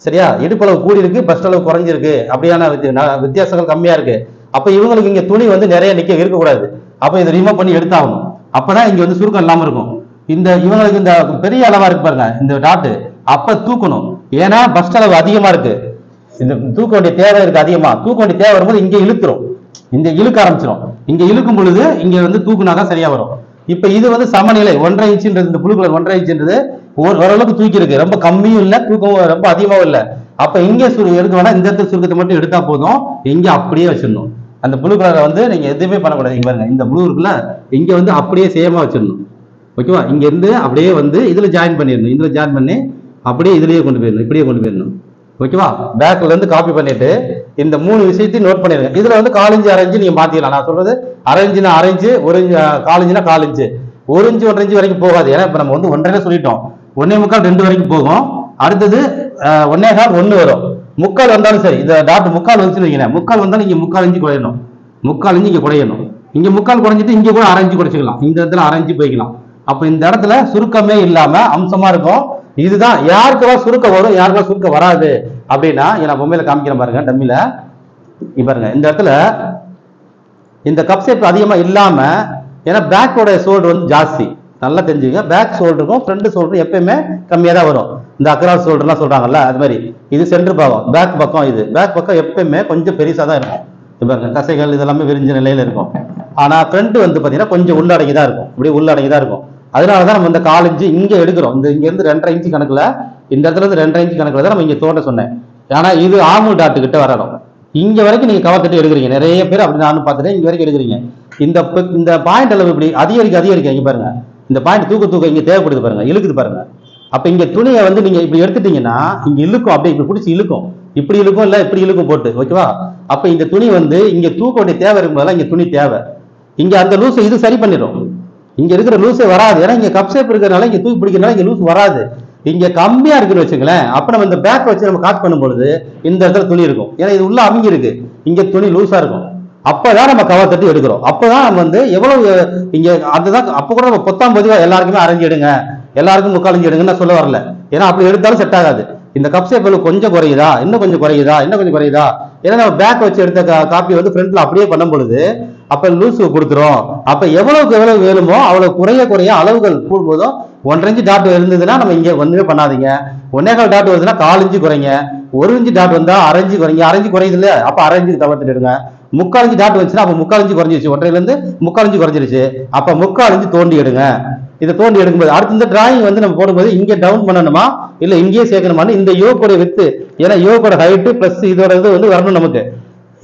சரியா? இடுப்பளவு கூடி இருக்கு, பஸ்ட் அளவு குறைஞ்சிருக்கு, அப்படியான வித்தியாசங்கள் கம்மியா இருக்கு. அப்ப இவங்களுக்கு இங்க துணி வந்து நிறைய நிக்க இருக்கக்கூடாது, அப்ப இதை ரிமூவ் பண்ணி எடுத்தாகணும். அப்பதான் இங்க வந்து சுருக்கம் இல்லாம இருக்கும். இந்த இவங்களுக்கு இந்த பெரிய அளவா இருக்கு பாருங்க இந்த டாட்டு, அப்ப தூக்கணும். ஏன்னா பஸ்ட் அளவு அதிகமா இருக்கு, இந்த தூக்க வேண்டிய தேவை இருக்கு அதிகமா. தூக்க வேண்டிய தேவை வரும்போது இங்க இழுத்துரும், இங்க இழுக்க ஆரம்பிச்சிடும். இங்க இழுக்கும் பொழுது இங்க வந்து தூக்குனாதான் சரியா வரும். இப்ப இது வந்து சமநிலை 1.5 இன்ச்சுன்றது, இந்த புழு கலர் 1.5 இன்ச்சுன்றது ஓரளவுக்கு தூக்கி இருக்கு, ரொம்ப கம்மியும் இல்ல தூக்கமும் ரொம்ப அதிகமாவும் இல்ல. அப்ப இங்க எடுக்க வேணா, இந்த இடத்துல சுருக்கத்தை மட்டும் எடுத்தா போதும், இங்க அப்படியே வச்சிடணும். அந்த ப்ளூ கலரை வந்து நீங்க எதுவுமே பண்ணக்கூடாது. இங்க பாருங்க இந்த ப்ளூ இருக்குல்ல, இங்க வந்து அப்படியே சேமா வச்சிடணும். ஓகேவா? இங்க இருந்து அப்படியே வந்து இதுல ஜாயின் பண்ணிடணும், இதுல ஜாயின் பண்ணி அப்படியே இதுலயே கொண்டு போயிடணும், இப்படியே கொண்டு போயிடணும். ஓகேவா? பேக்ல இருந்து காப்பி பண்ணிட்டு இந்த 3 விஷயத்தையும் நோட் பண்ணிருங்க. இதுல வந்து 1/4 இன்ச்சு 1/2 இன்ச்சு நீங்க மாத்திக்கலாம். நான் சொல்றது 1/2 இன்ச்சுனா 1/2 inch, 1 inch 1/4 இன்ச்சுனா 1/4 inch, 1 inch 1/2 inch வரைக்கும் போகாது. ஏன்னா இப்ப நம்ம வந்து 1.5 சொல்லிட்டோம், 1.25 2 வரைக்கும் போகும். அடுத்தது 1.25 1 வரும். 3/4 வந்தாலும் சரி, இந்த டாட் 3/4 வந்துச்சுன்னு வைங்களேன், 3/4 வந்தாலும் இங்க 3/4 இன்ச்சு குறையணும், 3/4 இன்ச்சு இங்க குறையணும். இங்க 3/4 குறைஞ்சிட்டு இங்க கூட 1/2 இன்ச்சு குறைச்சிக்கலாம், இந்த இடத்துல 1/2 இன்ச்சு போய்க்கலாம். அப்ப இந்த இடத்துல சுருக்கமே இல்லாம அம்சமா இருக்கும். இதுதான் யாருக்கெல்லாம் சுருக்கம் வரும், யாருக்கெல்லாம் சுருக்கம் வராது அப்படின்னா, நான் பொம்மையில காமிக்கிறேன் பாருங்க, டம்மில பாருங்க. இந்த இடத்துல இந்த கப் ஷேப் அதிகமா இல்லாம, ஏன்னா பேக்கோட ஷோல்டர் வந்து ஜாஸ்தி, நல்லா தெரிஞ்சுங்க. பேக் ஷோல்டருக்கும் ஃப்ரண்ட் ஷோல்டரும் எப்பயுமே கம்மியா தான் வரும். இந்த அக்ராஸ் ஷோல்டர்லாம் சொல்றாங்கல்ல, அது மாதிரி இது சென்டர் பாகம், பேக் பக்கம், இது பேக் பக்கம் எப்பயுமே கொஞ்சம் பெருசா தான் இருக்கும். பாருங்க தசைகள் இதெல்லாமே விரிஞ்ச நிலையில இருக்கும். ஆனா ஃப்ரண்ட் வந்து பாத்தீங்கன்னா கொஞ்சம் உள்ளடங்கி தான் இருக்கும், இப்படி உள்ளடங்கி தான் இருக்கும். அதனாலதான் நம்ம இந்த 1/4 இன்ச்சு இங்க எடுக்கிறோம். இங்க இருந்து 2.5 இன்ச்சு கணக்குல, இந்த இடத்துல இருந்து 2.5 இன்ச்சு கணக்குல தான் நம்ம இங்க தோண்ட சொன்னேன். ஆனா இது ஆர்மூல் டாட் கிட்ட வரணும். இங்க வரைக்கும் நீங்க கவர் தட்டி எடுக்கிறீங்க, நிறைய பேர் அப்படி நானும் பார்த்துட்டேன், இங்க வரைக்கும் எடுக்கிறீங்க. இந்த பாயிண்ட் அளவு இப்படி அதிகரிக்க இங்க பாருங்க, இந்த பாயிண்ட் தூக்க இங்க தேவைப்படுது பாருங்க, இழுக்குது பாருங்க. அப்ப இங்க துணியை வந்து நீங்க இப்படி எடுத்துட்டீங்கன்னா இங்க இழுக்கும், அப்படியே இப்படி பிடிச்சி இழுக்கும், இப்படி இழுக்கும் இல்ல இப்படி இழுக்கும் போட்டு. ஓகேவா? அப்ப இந்த துணி வந்து இங்க தூக்க வேண்டிய தேவை இருக்கும்போதெல்லாம் இங்க துணி தேவை, இங்க அந்த லூஸ் இது சரி பண்ணிடும். இங்க இருக்கிற லூஸே வராது, ஏன்னா இங்க கப் ஷேப் இருக்கிறதுனால இங்க தூக்கி பிடிக்கிறதுனால இங்க லூஸ் வராது. இங்க கம்மியா இருக்குன்னு வச்சுங்களேன், அப்ப நம்ம இந்த பேக் வச்சு நம்ம காட் பண்ணும்பொழுது இந்த இடத்துல துணி இருக்கும், ஏன்னா இது உள்ள அமைங்கி இருக்கு, இங்க துணி லூஸா இருக்கும். அப்பதான் நம்ம கவர் தட்டி எடுக்கிறோம். அப்பதான் நம்ம வந்து எவ்வளவு இங்க அதுதான். அப்ப கூட நம்ம பொத்தாம் பொதுவா எல்லாருக்குமே அரைஞ்சு எடுங்க, எல்லாருக்கும் 3/4 இன்ச்சு எடுங்கன்னு சொல்ல வரல, ஏன்னா அப்படி எடுத்தாலும் செட் ஆகாது. இந்த கப் ஷேப் கொஞ்சம் குறையுதா, இன்னும் கொஞ்சம் குறையுதா, இன்னும் கொஞ்சம் குறையுதா, ஏன்னா நம்ம பேக் வச்சு எடுத்த காப்பி வந்து ஃப்ரண்ட்ல அப்படியே பண்ணும் பொழுது அப்ப லூஸ் கொடுத்துரும். அப்ப எவ்வளவுக்கு எவ்வளவு வேணுமோ அவ்வளவு குறைய அளவுகள் கூடும்போதும் 1.5 இன்ச்சு டாட் இருந்ததுன்னா நம்ம இங்க ஒண்ணுமே பண்ணாதீங்க. 1.25 டாட் வருதுன்னா 1/4 இன்ச்சு குறைங்க. 1 இன்ச்சு டாட் வந்தா 1/2 இன்ச்சு குறைங்க. 1/2 இன்ச்சு குறையுது இல்ல, அப்ப 1/2 இன்ச்சு தவிர்த்துட்டு எடுங்க. 3/4 இன்ச்சு டாட் வந்துச்சுன்னா அப்ப 3/4 இன்ச்சு குறைஞ்சிருச்சு, 1.5 இருந்து 3/4 இன்ச்சு குறைஞ்சிருச்சு. அப்ப 3/4 இன்ச்சு தோண்டி எடுங்க. இதை தோண்டி எடுக்கும்போது அடுத்து இந்த டிராயிங் வந்து நம்ம போடும்போது இங்கே டவுன் பண்ணணுமா இல்ல இங்கேயே சேர்க்கணுமான்னு இந்த யோகோட வித்து, ஏன்னா யோகோட ஹைட்டு பிளஸ் இதோட இது வந்து வரணும் நமக்கு.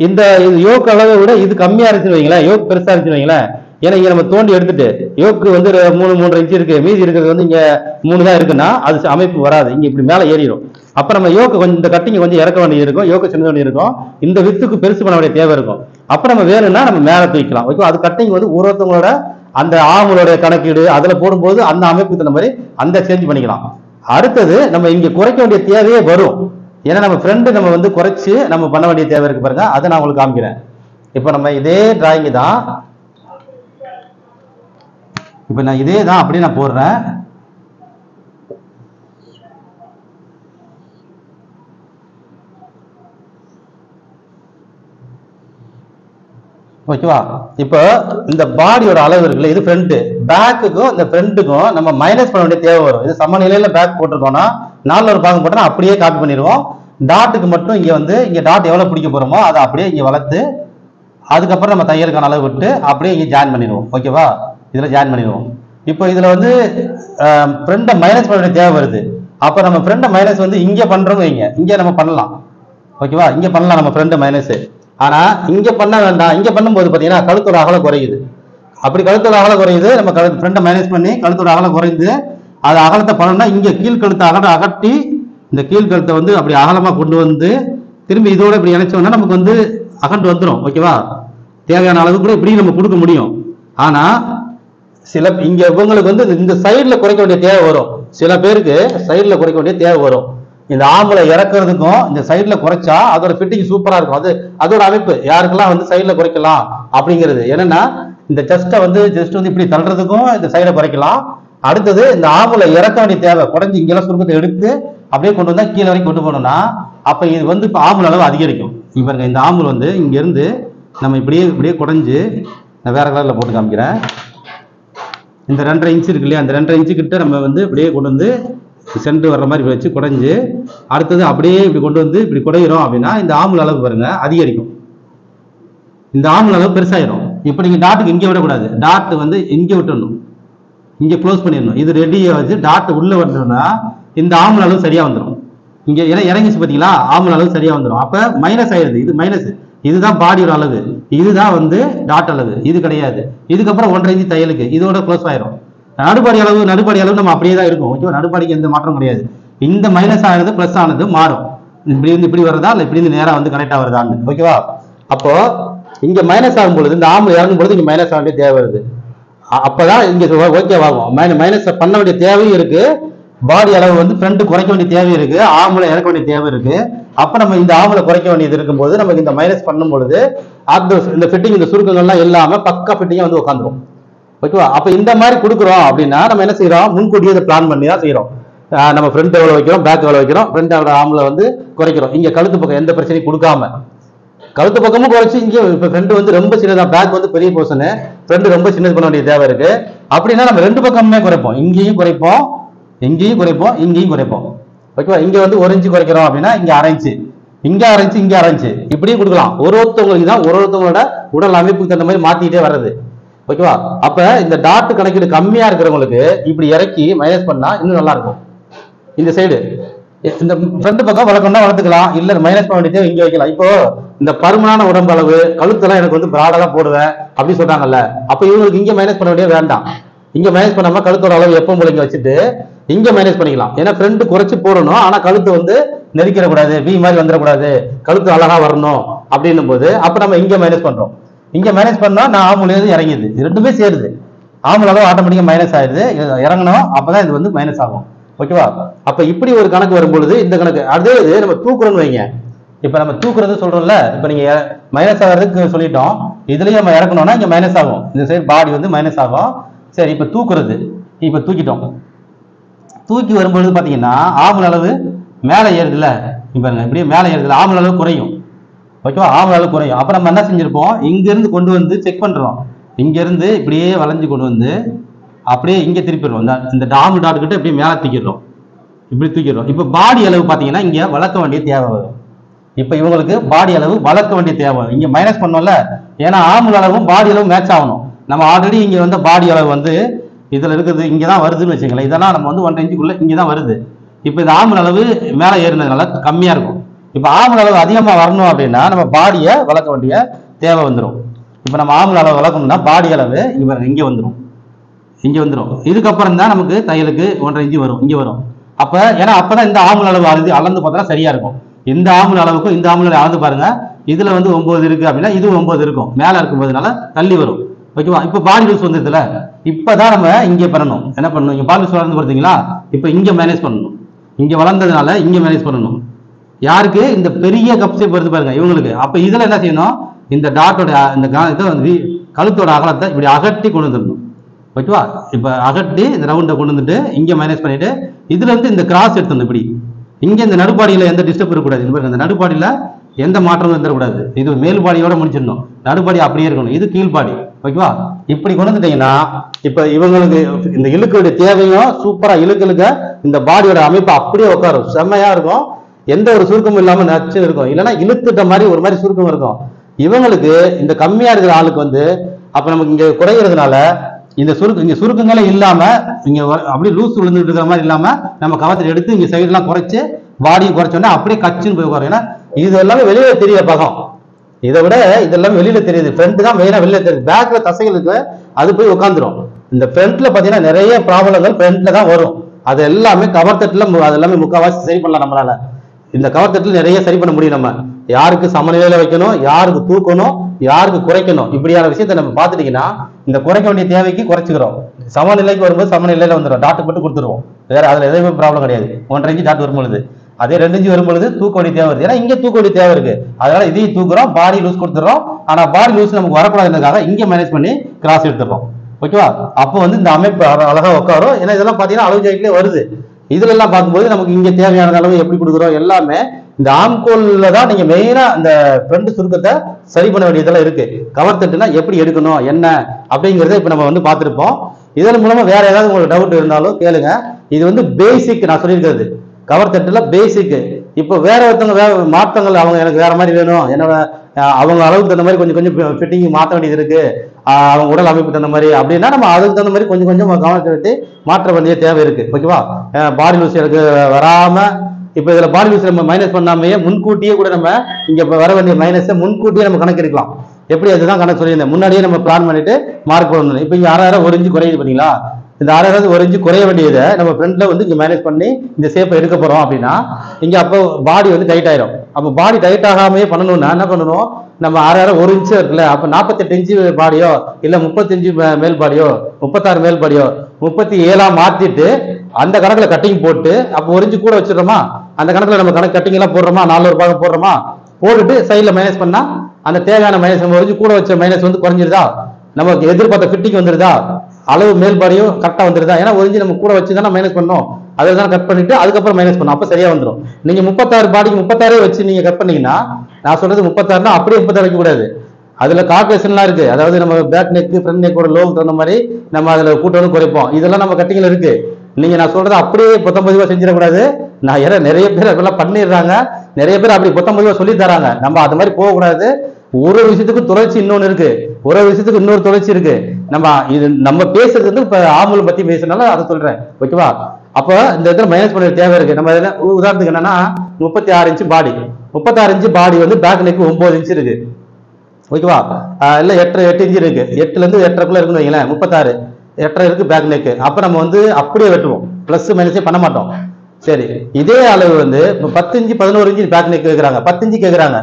இந்த யோக் அளவை விட இது கம்மியா இருக்குன்னு வைங்களேன், யோக் பெருசா இருக்குன்னு வைங்களேன். ஏன்னா இங்க நம்ம தோண்டி எடுத்துட்டு யோக்கு வந்து 3.5 இன்ச்சு இருக்கு, மீதி இருக்கிறது வந்து இங்க 3 தான் இருக்குன்னா அது அமைப்பு வராது, இங்க இப்படி மேல ஏறிடும். அப்ப நம்ம யோக்கு கொஞ்சம் இந்த கட்டிங்க கொஞ்சம் இறக்க வேண்டியது இருக்கும், யோக்கு சின்ன வேண்டியது இருக்கும், இந்த வித்துக்கு பெருசு பண்ண வேண்டிய தேவை இருக்கும். அப்ப நம்ம வேணும்னா நம்ம மேல தூக்கலாம். ஓகே, அது கட்டிங் வந்து ஒருத்தவங்களோட அந்த ஆமுடைய கணக்கீடு அதுல போடும்போது அந்த அமைப்புக்கு தகுந்த மாதிரி அந்த சேஞ்ச் பண்ணிக்கலாம். அடுத்தது நம்ம இங்க குறைக்க வேண்டிய தேவையே வரும். ஏன்னா நம்ம ஃப்ரெண்டு நம்ம வந்து குறைச்சு நம்ம பண்ண வேண்டிய தேவை இருக்கு பாருங்க, அதை நான் உங்களுக்கு காமிக்கிறேன். இப்போ நம்ம இதே டிராயிங் தான், இப்போ நான் இதே தான் அப்படியே நான் போடுறேன். ஓகேவா? இப்போ இந்த பாடியோட அளவு இருக்குல்ல, இது ஃப்ரண்ட், பேக்குக்கும் இந்த ஃப்ரண்ட்டுக்கும் நம்ம மைனஸ் பண்ண வேண்டிய தேவை வரும். இது சமநிலையில பேக் போட்டிருக்கோம்னா 4 ஒரு பாகம் போட்டோம்னா அப்படியே காப்பி பண்ணிடுவோம். டாட்டுக்கு மட்டும் இங்க வந்து இங்க டாட் எவ்வளவு பிடிக்க போறோமோ அதை அப்படியே இங்க வளர்த்து அதுக்கப்புறம் நம்ம தையலுக்கான அளவு விட்டு அப்படியே இங்க ஜாயின் பண்ணிடுவோம். ஓகேவா? இதுல ஜாயின் பண்ணிடுவோம். இப்போ இதுல வந்து ஃப்ரண்ட்டை மைனஸ் பண்ண வேண்டிய தேவை வருது. அப்ப நம்ம ஃப்ரண்ட்டை மைனஸ் வந்து இங்க பண்றோம் வைங்க, இங்க நம்ம பண்ணலாம். ஓகேவா? இங்க பண்ணலாம் நம்ம ஃப்ரண்ட் மைனஸ். ஆனா இங்க பண்ண வேண்டாம், இங்க பண்ணும்போது பாத்தீங்கன்னா கழுத்தோட அகலம் குறையுது. அப்படி கழுத்தோட அகலம் குறையுது, நம்ம ஃப்ரண்ட்டை மைனஸ் பண்ணி கழுத்தோட அகலம் குறையுது. அது அகலத்தை பண்ணோம்னா இங்க கீழ்கழுத்தை அகட்டி இந்த கீழ்கழுத்தை வந்து அப்படி அகலமா கொண்டு வந்து திரும்பி இதோட இப்படி இணைச்சோம்னா நமக்கு வந்து அகண்டு வந்துடும். ஓகேவா? தேவையான அளவு கூட இப்படி நம்ம கொடுக்க முடியும். ஆனா சில இங்க இவங்களுக்கு வந்து இந்த சைட்ல குறைக்க வேண்டிய தேவை வரும். சில பேருக்கு சைட்ல குறைக்க வேண்டிய தேவை வரும். இந்த ஆம்பளை இறக்குறதுக்கும் இந்த சைட்ல குறைச்சா அதோட ஃபிட்டிங் சூப்பரா இருக்கும். அதோட அமைப்பு யாருக்கெல்லாம் வந்து சைட்ல குறைக்கலாம் அப்படிங்கிறது என்னன்னா, இந்த செஸ்ட்டை வந்து ஜஸ்ட் வந்து இப்படி தள்ளுறதுக்கும் இந்த சைடை குறைக்கலாம். அடுத்தது இந்த ஆம்பளை இறக்க வேண்டிய தேவை குறைஞ்சி இங்கெல்லாம் சுருக்கத்தை எடுத்து அப்படியே கொண்டு வந்தா கீழே வரைக்கும் கொண்டு போனோம்னா அப்ப இது வந்து இப்போ ஆம்பளை அளவு அதிகரிக்கும். இவங்க இந்த ஆம்பல் வந்து இங்க இருந்து நம்ம இப்படியே குறைஞ்சு நான் வேற கலர்ல போட்டு காமிக்கிறேன். இந்த 2.5 இன்ச்சு இருக்கு இல்லையா, அந்த 2.5 இன்ச்சு கிட்ட நம்ம வந்து இப்படியே கொண்டு வந்து சென்டர் வர்ற மாதிரி வச்சு குறைஞ்சு அடுத்தது அப்படியே இப்படி கொண்டு வந்து இப்படி குறையிறோம் அப்படின்னா இந்த ஆம்பல் அளவு பாருங்க அதிகரிக்கும். இந்த ஆம்பல் அளவு பெருசாயிரும். இப்போ நீங்க டாட்டுக்கு இங்கே விடக்கூடாது, டாட் வந்து இங்கே விட்டுடணும், இங்கே க்ளோஸ் பண்ணிடணும். இது ரெடியை வச்சு டாட் உள்ள வரணும்னா இந்த ஆம்பல் அளவு சரியா வந்துடும். இங்க இறங்கிச்சு பார்த்தீங்களா, ஆம்பல் அளவு சரியா வந்துடும். அப்ப மைனஸ் ஆயிடுது, இது மைனஸ். இதுதான் பாடியோட அளவு, இதுதான் வந்து டாட் அளவு, இது கிடையாது. இதுக்கப்புறம் 1.5 இன்ச்சு தையலுக்கு இதோட க்ளோஸ் ஆயிரும். நடுப்பாடி அளவு நம்ம அப்படியே தான் இருக்கும். ஓகேவா? நடுப்பாடிக்கு எந்த மாற்றம் கிடையாது. இந்த மைனஸ் ஆனது பிளஸ் ஆனது மாறும். இப்படி இருந்து இப்படி வருதா இல்லை இப்படி இருந்து நேரா வந்து கனெக்ட் ஆகுறதான்னு. ஓகேவா? அப்போ இங்க மைனஸ் ஆகும் பொழுது இந்த ஆம்பளை இறங்கும் பொழுது இங்க மைனஸ் ஆக வேண்டிய தேவை வருது. அப்பதான் இங்க ஓகேவாகும். மைனஸ் பண்ண வேண்டிய தேவையும் இருக்கு, பாடி அளவு வந்து ஃப்ரண்ட் குறைக்க வேண்டிய தேவை இருக்கு, ஆம்பளை இறக்க வேண்டிய தேவை இருக்கு. அப்ப நம்ம இந்த ஆம்பளை குறைக்க வேண்டியது இருக்கும்போது நமக்கு இந்த மைனஸ் பண்ணும் பொழுது இந்த ஃபிட்டிங் இந்த சுருக்கங்கள்லாம் இல்லாம பக்கா ஃபிட்டிங்கா வந்து உட்காந்துரும். ஓகேவா? அப்ப இந்த மாதிரி கொடுக்குறோம் அப்படின்னா நம்ம என்ன செய்யறோம், முன்கூட்டியே இதை பிளான் பண்ணி தான் செய்யறோம். நம்ம ஃப்ரண்ட் எவ்வளவு வைக்கிறோம், பேக் எவ்வளவு வைக்கிறோம், ஃப்ரண்டோட ஆம்பளை வந்து குறைக்கிறோம். இங்க கழுத்து பக்கம் எந்த பிரச்சனையும் கொடுக்காம கழுத்து பக்கமும் குறைச்சு இங்கே இப்ப ஃப்ரண்ட் வந்து ரொம்ப சின்னதா, பேக் வந்து பெரிய போர்ஷனு, ஃப்ரண்ட் ரொம்ப சின்னது பண்ண வேண்டிய தேவை இருக்கு. அப்படின்னா நம்ம 2 பக்கமுமே குறைப்போம், இங்கேயும் குறைப்போம் இங்கேயும் குறைப்போம் இங்கேயும் குறைப்போம். ஓகேவா? இங்க வந்து 1 இன்ச்சு குறைக்கிறோம் அப்படின்னா இங்க 1/2 இன்ச்சு, இங்க 1/2 இன்ச்சு, இங்க 1/2 இன்ச்சு, இப்படியும் கொடுக்கலாம். ஒருத்தவங்களுக்கு தான் ஒருத்தவங்களோட உடல் அமைப்புக்கு தகுந்த மாதிரி மாத்திட்டே வர்றது. ஓகேவா? அப்ப இந்த டாட் கணக்கீடு கம்மியா இருக்கிறவங்களுக்கு இப்படி இறக்கி மைனஸ் பண்ணா இன்னும் நல்லா இருக்கும். இந்த சைடு இந்த ஃப்ரண்ட் பக்கம் வளர்க்கணும்னா வளர்த்துக்கலாம், இல்ல மைனஸ் பண்ண வேண்டியது இங்க வைக்கலாம். இப்போ இந்த பருமனான உடம்பு அளவு கழுத்தெல்லாம் எனக்கு வந்து பிராடெல்லாம் போடுவேன் அப்படின்னு சொல்றாங்கல்ல, அப்ப இவங்களுக்கு இங்க மைனஸ் பண்ண வேண்டிய வேண்டாம். இங்க மைனஸ் பண்ணாம கழுத்தோட அளவு எப்பவும் போல இங்க வச்சுட்டு இங்க மைனஸ் பண்ணிக்கலாம். ஏன்னா ஃப்ரண்ட் குறைச்சு போடணும், ஆனா கழுத்து வந்து நெரிக்கிடக்கூடாது, வி மாதிரி வந்துடக்கூடாது, கழுத்து அழகா வரணும் அப்படின்னும் போது அப்ப நம்ம இங்க மைனஸ் பண்றோம். இங்க மைனஸ் பண்ணா நான் ஆம்புலேருந்து இறங்கிடுது, ரெண்டுமே சேருது. ஆம்புல அளவு ஆட்டோமேட்டிக்கா மைனஸ் ஆயிடுது, இறங்கணும், அப்பதான் இது வந்து மைனஸ் ஆகும். ஓகேவா? அப்ப இப்படி ஒரு கணக்கு வரும்பொழுது இந்த கணக்கு அதே இது நம்ம தூக்குறோம்னு வைங்க. இப்ப நம்ம தூக்குறது சொல்றோம்ல, இப்ப நீங்க மைனஸ் ஆகிறதுக்கு சொல்லிட்டோம், இதுலயும் நம்ம இறக்கணும்னா இங்க மைனஸ் ஆகும், இந்த சைடு பாடி வந்து மைனஸ் ஆகும். சரி, இப்ப தூக்குறது, இப்ப தூக்கிட்டோம். தூக்கி வரும்பொழுது பாத்தீங்கன்னா ஆம்புல அளவு மேலே ஏறுதுல, பாருங்க இப்படியே மேலே ஏறுதுல, ஆம்புல அளவு குறையும். ஓகேவா? ஆம்புல அளவு குறையும். அப்ப நம்ம என்ன செஞ்சிருப்போம், இங்க இருந்து கொண்டு வந்து செக் பண்றோம், இங்க இருந்து இப்படியே வளைஞ்சு கொண்டு வந்து அப்படியே இங்க திருப்பிடுறோம். இந்த டாம் டாட் கிட்ட இப்படியே மேலே தூக்கிடுறோம், இப்படி தூக்கிடுறோம். இப்ப பாடி அளவு பாத்தீங்கன்னா இங்க வளர்க்க வேண்டிய தேவை வரும். இப்ப இவங்களுக்கு பாடி அளவு வளர்க்க வேண்டிய தேவை இங்க மைனஸ் பண்ணோம்ல, ஏன்னா ஆம்புல அளவும் பாடி அளவு மேட்ச் ஆகணும். நம்ம ஆல்ரெடி இங்க வந்து பாடி அளவு வந்து இதுல இருக்குது, இங்கதான் வருதுன்னு வச்சுங்களேன், இதெல்லாம் நம்ம வந்து 1.5 இன்ச்சுக்குள்ள இங்கதான் வருது. இப்ப இந்த ஆம்புல அளவு மேலே ஏறினதுனால கம்மியா இருக்கும். இப்போ ஆம்ல அளவு அதிகமா வரணும் அப்படின்னா நம்ம பாடியை வளர்க்க வேண்டிய தேவை வந்துடும். இப்போ நம்ம ஆம்ல அளவு வளர்க்கணும்னா பாடி அளவு இங்கே வந்துடும், இங்கே வந்துடும். இதுக்கப்புறம் தான் நமக்கு தையலுக்கு 1.5 இன்ச்சு வரும், இங்கே வரும். அப்போ ஏன்னா அப்பதான் இந்த ஆம்ல அளவு அளந்து பார்த்தா சரியா இருக்கும். இந்த ஆம்ல அளவுக்கும் இந்த ஆம்ல அளவு அளந்து பாருங்க. இதுல வந்து 9 இருக்கு அப்படின்னா இது 9 இருக்கும், மேல இருக்கும்போதுனால தள்ளி வரும். ஓகேவா? இப்போ பாடி லூஸ் வந்துருதுல, இப்பதான் நம்ம இங்கே பண்ணணும். என்ன பண்ணணும்? இங்க பாடி லூஸ் வளர்ந்து பார்த்தீங்களா? இப்போ இங்க மேனேஜ் பண்ணணும். இங்க வளர்ந்ததுனால இங்க மேனேஜ் பண்ணணும். யாருக்கு? இந்த பெரிய கப் ஷேப் வருது பாருங்க இவங்களுக்கு. அப்ப இதுல என்ன செய்யணும்? இந்த டாட்டோட இந்த இதை வந்து கழுத்தோட அகலத்தை இப்படி அகட்டி கொண்டு வந்துடணும். ஓகேவா? இப்ப அகட்டி இந்த ரவுண்டை கொண்டு வந்துட்டு இங்க மேனேஜ் பண்ணிட்டு இதுல இருந்து இந்த கிராஸ் எடுத்துடணும். இப்படி இங்க இந்த நடுப்பாடியில எந்த டிஸ்டர்ப் இருக்கக்கூடாது. இந்த நடுப்பாடியில எந்த மாற்றமும் இருந்துடக்கூடாது. இது மேல் பாடியோட முடிச்சிடணும். நடுப்பாடி அப்படியே இருக்கணும், இது கீழ்பாடி. ஓகேவா? இப்படி கொண்டு வந்துட்டீங்கன்னா இப்ப இவங்களுக்கு இந்த இழுக்கோட தேவையும் சூப்பரா இழுக்க இந்த பாடியோட அமைப்பு அப்படியே உட்காரும், செம்மையா இருக்கும். எந்த ஒரு சுருக்கமும் இல்லாம நச்சு இருக்கும். இல்லைன்னா இழுத்துட்ட மாதிரி ஒரு மாதிரி சுருக்கம் இருக்கும். இவங்களுக்கு இந்த கம்மியா இருக்கிற ஆளுக்கு வந்து அப்ப நமக்கு இங்க குறைகிறதுனால இந்த சுருக்கங்களே இல்லாம இங்க அப்படியே லூஸ் விழுந்துட்டு இருக்கிற மாதிரி இல்லாம நம்ம கவத்தை எடுத்து இங்க சைடுலாம் குறைச்சு பாடியை குறைச்சோன்னா அப்படியே கச்சுன்னு போய் உட்காரும். ஏன்னா இது எல்லாமே வெளியில தெரியல பகம், இதை விட இதெல்லாம் வெளியில தெரியுது. ஃப்ரண்ட் தான் மெயினா வெளியில தெரியுது. பேக்ல தசைகளுக்கு அது போய் உட்காந்துரும். இந்த ஃப்ரண்ட்ல பாத்தீங்கன்னா நிறைய ப்ராப்ளங்கள் ஃப்ரண்ட்ல தான் வரும். அது எல்லாமே கவர் தட்டுல அது எல்லாமே முக்கால்வாசி சரி பண்ணலாம் நம்மளால. இந்த கவர் தட்டில் நிறைய சரி பண்ண முடியும். நம்ம யாருக்கு சமநிலையில வைக்கணும், யாருக்கு தூக்கணும், யாருக்கு குறைக்கணும், இப்படியான விஷயத்த நம்ம பார்த்துட்டீங்கன்னா இந்த குறைக்க வேண்டிய தேவைக்கு குறைச்சிக்கிறோம். சமநிலைக்கு வரும்போது சமநிலையில வந்துடும், டாட்டு போட்டு கொடுத்துருவோம். வேற அதுல எதுவுமே ப்ராப்ளம் கிடையாது. 1.5 இன்ச்சு டாட் வரும்பொழுது அதே 2 இன்ச்சு வரும்பொழுது தூக்க வேண்டிய தேவை வருது. ஏன்னா இங்க தூக்க வேண்டிய தேவை இருக்கு, அதனால இதையும் தூக்குறோம், பாடி லூஸ் கொடுத்துறோம். ஆனா பாடி லூஸ் நமக்கு வரக்கூடாதுக்காக இங்க மேனேஜ் பண்ணி கிராஸ் எடுத்துறோம். ஓகேவா? அப்போ வந்து இந்த அமைப்பு அழகா உட்காரும். ஏன்னா இதெல்லாம் பாத்தீங்கன்னா அளவு ஜாயிட்லயே வருது. இதுல எல்லாம் பார்க்கும்போது நமக்கு இங்க தேவையான அளவு எப்படி கொடுக்குறோம் எல்லாமே இந்த ஆம்கோல்ல தான் நீங்க மெயினா இந்த ஃப்ரண்ட் சுருக்கத்தை சரி பண்ண வேண்டியதெல்லாம் இருக்கு. கவர் தட்டுனா எப்படி எடுக்கணும் என்ன அப்படிங்கறத இப்ப நம்ம வந்து பார்த்திருப்போம். இதன் மூலமா வேற ஏதாவது உங்களுக்கு டவுட் இருந்தாலும் கேளுங்க. இது வந்து பேசிக் நான் சொல்லியிருக்கிறது, கவர் தட்டுல பேசிக். இப்போ வேற ஒருத்தவங்க வேற மாற்றங்கள், அவங்க எனக்கு வேற மாதிரி வேணும், என்னோட அவங்க அளவுக்கு தகுந்த மாதிரி கொஞ்சம் கொஞ்சம் ஃபிட்டிங் மாற்ற வேண்டியது இருக்கு, அவங்க உடல் அமைப்பு தகுந்த மாதிரி அப்படின்னா நம்ம அதுக்கு தகுந்த மாதிரி கொஞ்சம் கொஞ்சம் கவனத்தை எடுத்து மாற்ற வேண்டிய தேவை இருக்கு. ஓகேவா? பாடி லூஸ் எனக்கு வராம இப்ப இதுல பாடி லூஸ் நம்ம மைனஸ் பண்ணாமையே முன்கூட்டியே கூட நம்ம இங்க வர வேண்டிய மைனஸை முன்கூட்டியே நம்ம கணக்கு எடுக்கலாம். எப்படி அதுதான் கணக்கு சொல்லியிருந்தேன். முன்னாடியே நம்ம பிளான் பண்ணிட்டு மார்க் போடணும். இப்ப இங்க 6 ஒரு இன்ச்சு குறையுது பாத்தீங்களா? இந்த 6 ஒரு இன்ச்சு குறைய வேண்டியதை நம்ம ஃப்ரண்ட்ல வந்து இங்க மேனேஜ் பண்ணி இந்த ஷேப்பை எடுக்க போறோம் அப்படின்னா இங்க அப்போ பாடி வந்து டைட் ஆயிரும். அப்போ பாடி டைட் ஆகாமையே பண்ணணும்னா என்ன பண்ணணும்? நம்ம 6 ஒரு இன்ச்சு இருக்குல்ல, அப்ப 48 இன்ச்சு பாடியோ இல்ல 35 மேல் பாடியோ 36 மேல் பாடியோ 37 மாத்திட்டு அந்த கணக்குல கட்டிங் போட்டு அப்போ ஒரு இன்ச்சு கூட வச்சிடறோமா? அந்த கணக்குல நம்ம கணக்கு கட்டிங் எல்லாம் போடுறோமா? 4 ஒரு பாகம் போடுறோமா? போட்டுட்டு சைட்ல மைனஸ் பண்ணா அந்த தேவையான மைனஸ் நம்ம ஒரு இன்ச்சு கூட வச்ச மைனஸ் வந்து குறைஞ்சிருதா? நமக்கு எதிர்பார்த்த ஃபிட்டிங் வந்துருதா? அளவு மேல் பாடியும் கரெக்டா வந்துருதா? ஏன்னா ஒரு இன்ச்சு நம்ம கூட வச்சுதானே மைனஸ் பண்ணோம், அதை தான் கட் பண்ணிட்டு அதுக்கப்புறம் மைனஸ் பண்ணும், அப்ப சரியா வந்துடும். நீங்க 36 பாடிக்கு 36 வச்சு நீங்க கட் பண்ணீங்கன்னா, நான் சொல்றது 36னா அப்படியே 36 வைக்க கூடாது. அதுல கால்குலேஷன்லாம் இருக்கு. அதாவது நம்ம பேக் நெக் ஃப்ரண்ட் நெக்கோட லோவுக்கு தகுந்த மாதிரி நம்ம அதுல கூட்டணும் குறைப்போம். இதெல்லாம் நம்ம கட்டிங்ல இருக்கு. நீங்க நான் சொல்றது அப்படியே 19 ரூபா செஞ்சிடக்கூடாது. நான் ஏன்னா நிறைய பேர் அதெல்லாம் பண்ணிடுறாங்க, நிறைய பேர் அப்படி 19 ரூபா சொல்லி தராங்க. நம்ம அது மாதிரி போகக்கூடாது. ஒரு விஷயத்துக்கு தொடர்ச்சி இன்னொன்னு இருக்கு, ஒரு விஷயத்துக்கு இன்னொரு தொடர்ச்சி இருக்கு. நம்ம பேசுறது வந்து இப்ப ஆம்பளை பத்தி பேசுறதுனால அதை சொல்றேன். ஓகேவா? அப்ப இந்த இடத்துல மைனஸ் பண்ண தேவை இருக்கு. நம்ம உதாரணத்துக்கு என்னன்னா 36 இன்ச்சு பாடி, 36 இன்ச்சு பாடி வந்து பேக் நெக் 9 இன்ச்சு இருக்கு. ஓகேவா? இல்ல 8 இன்ச்சு இருக்கு. 8ல இருந்து 8.5 இருக்குன்னு வைங்களேன். 36 8.5 இருக்கு பேக் நெக். அப்ப நம்ம வந்து அப்படியே வெட்டுவோம், பிளஸ் மைனஸே பண்ண மாட்டோம். சரி, இதே அளவு வந்து 10 இன்ச்சு 11 இன்ச்சு பேக் நெக் கேட்கறாங்க, 10 இன்ச்சு கேட்கறாங்க.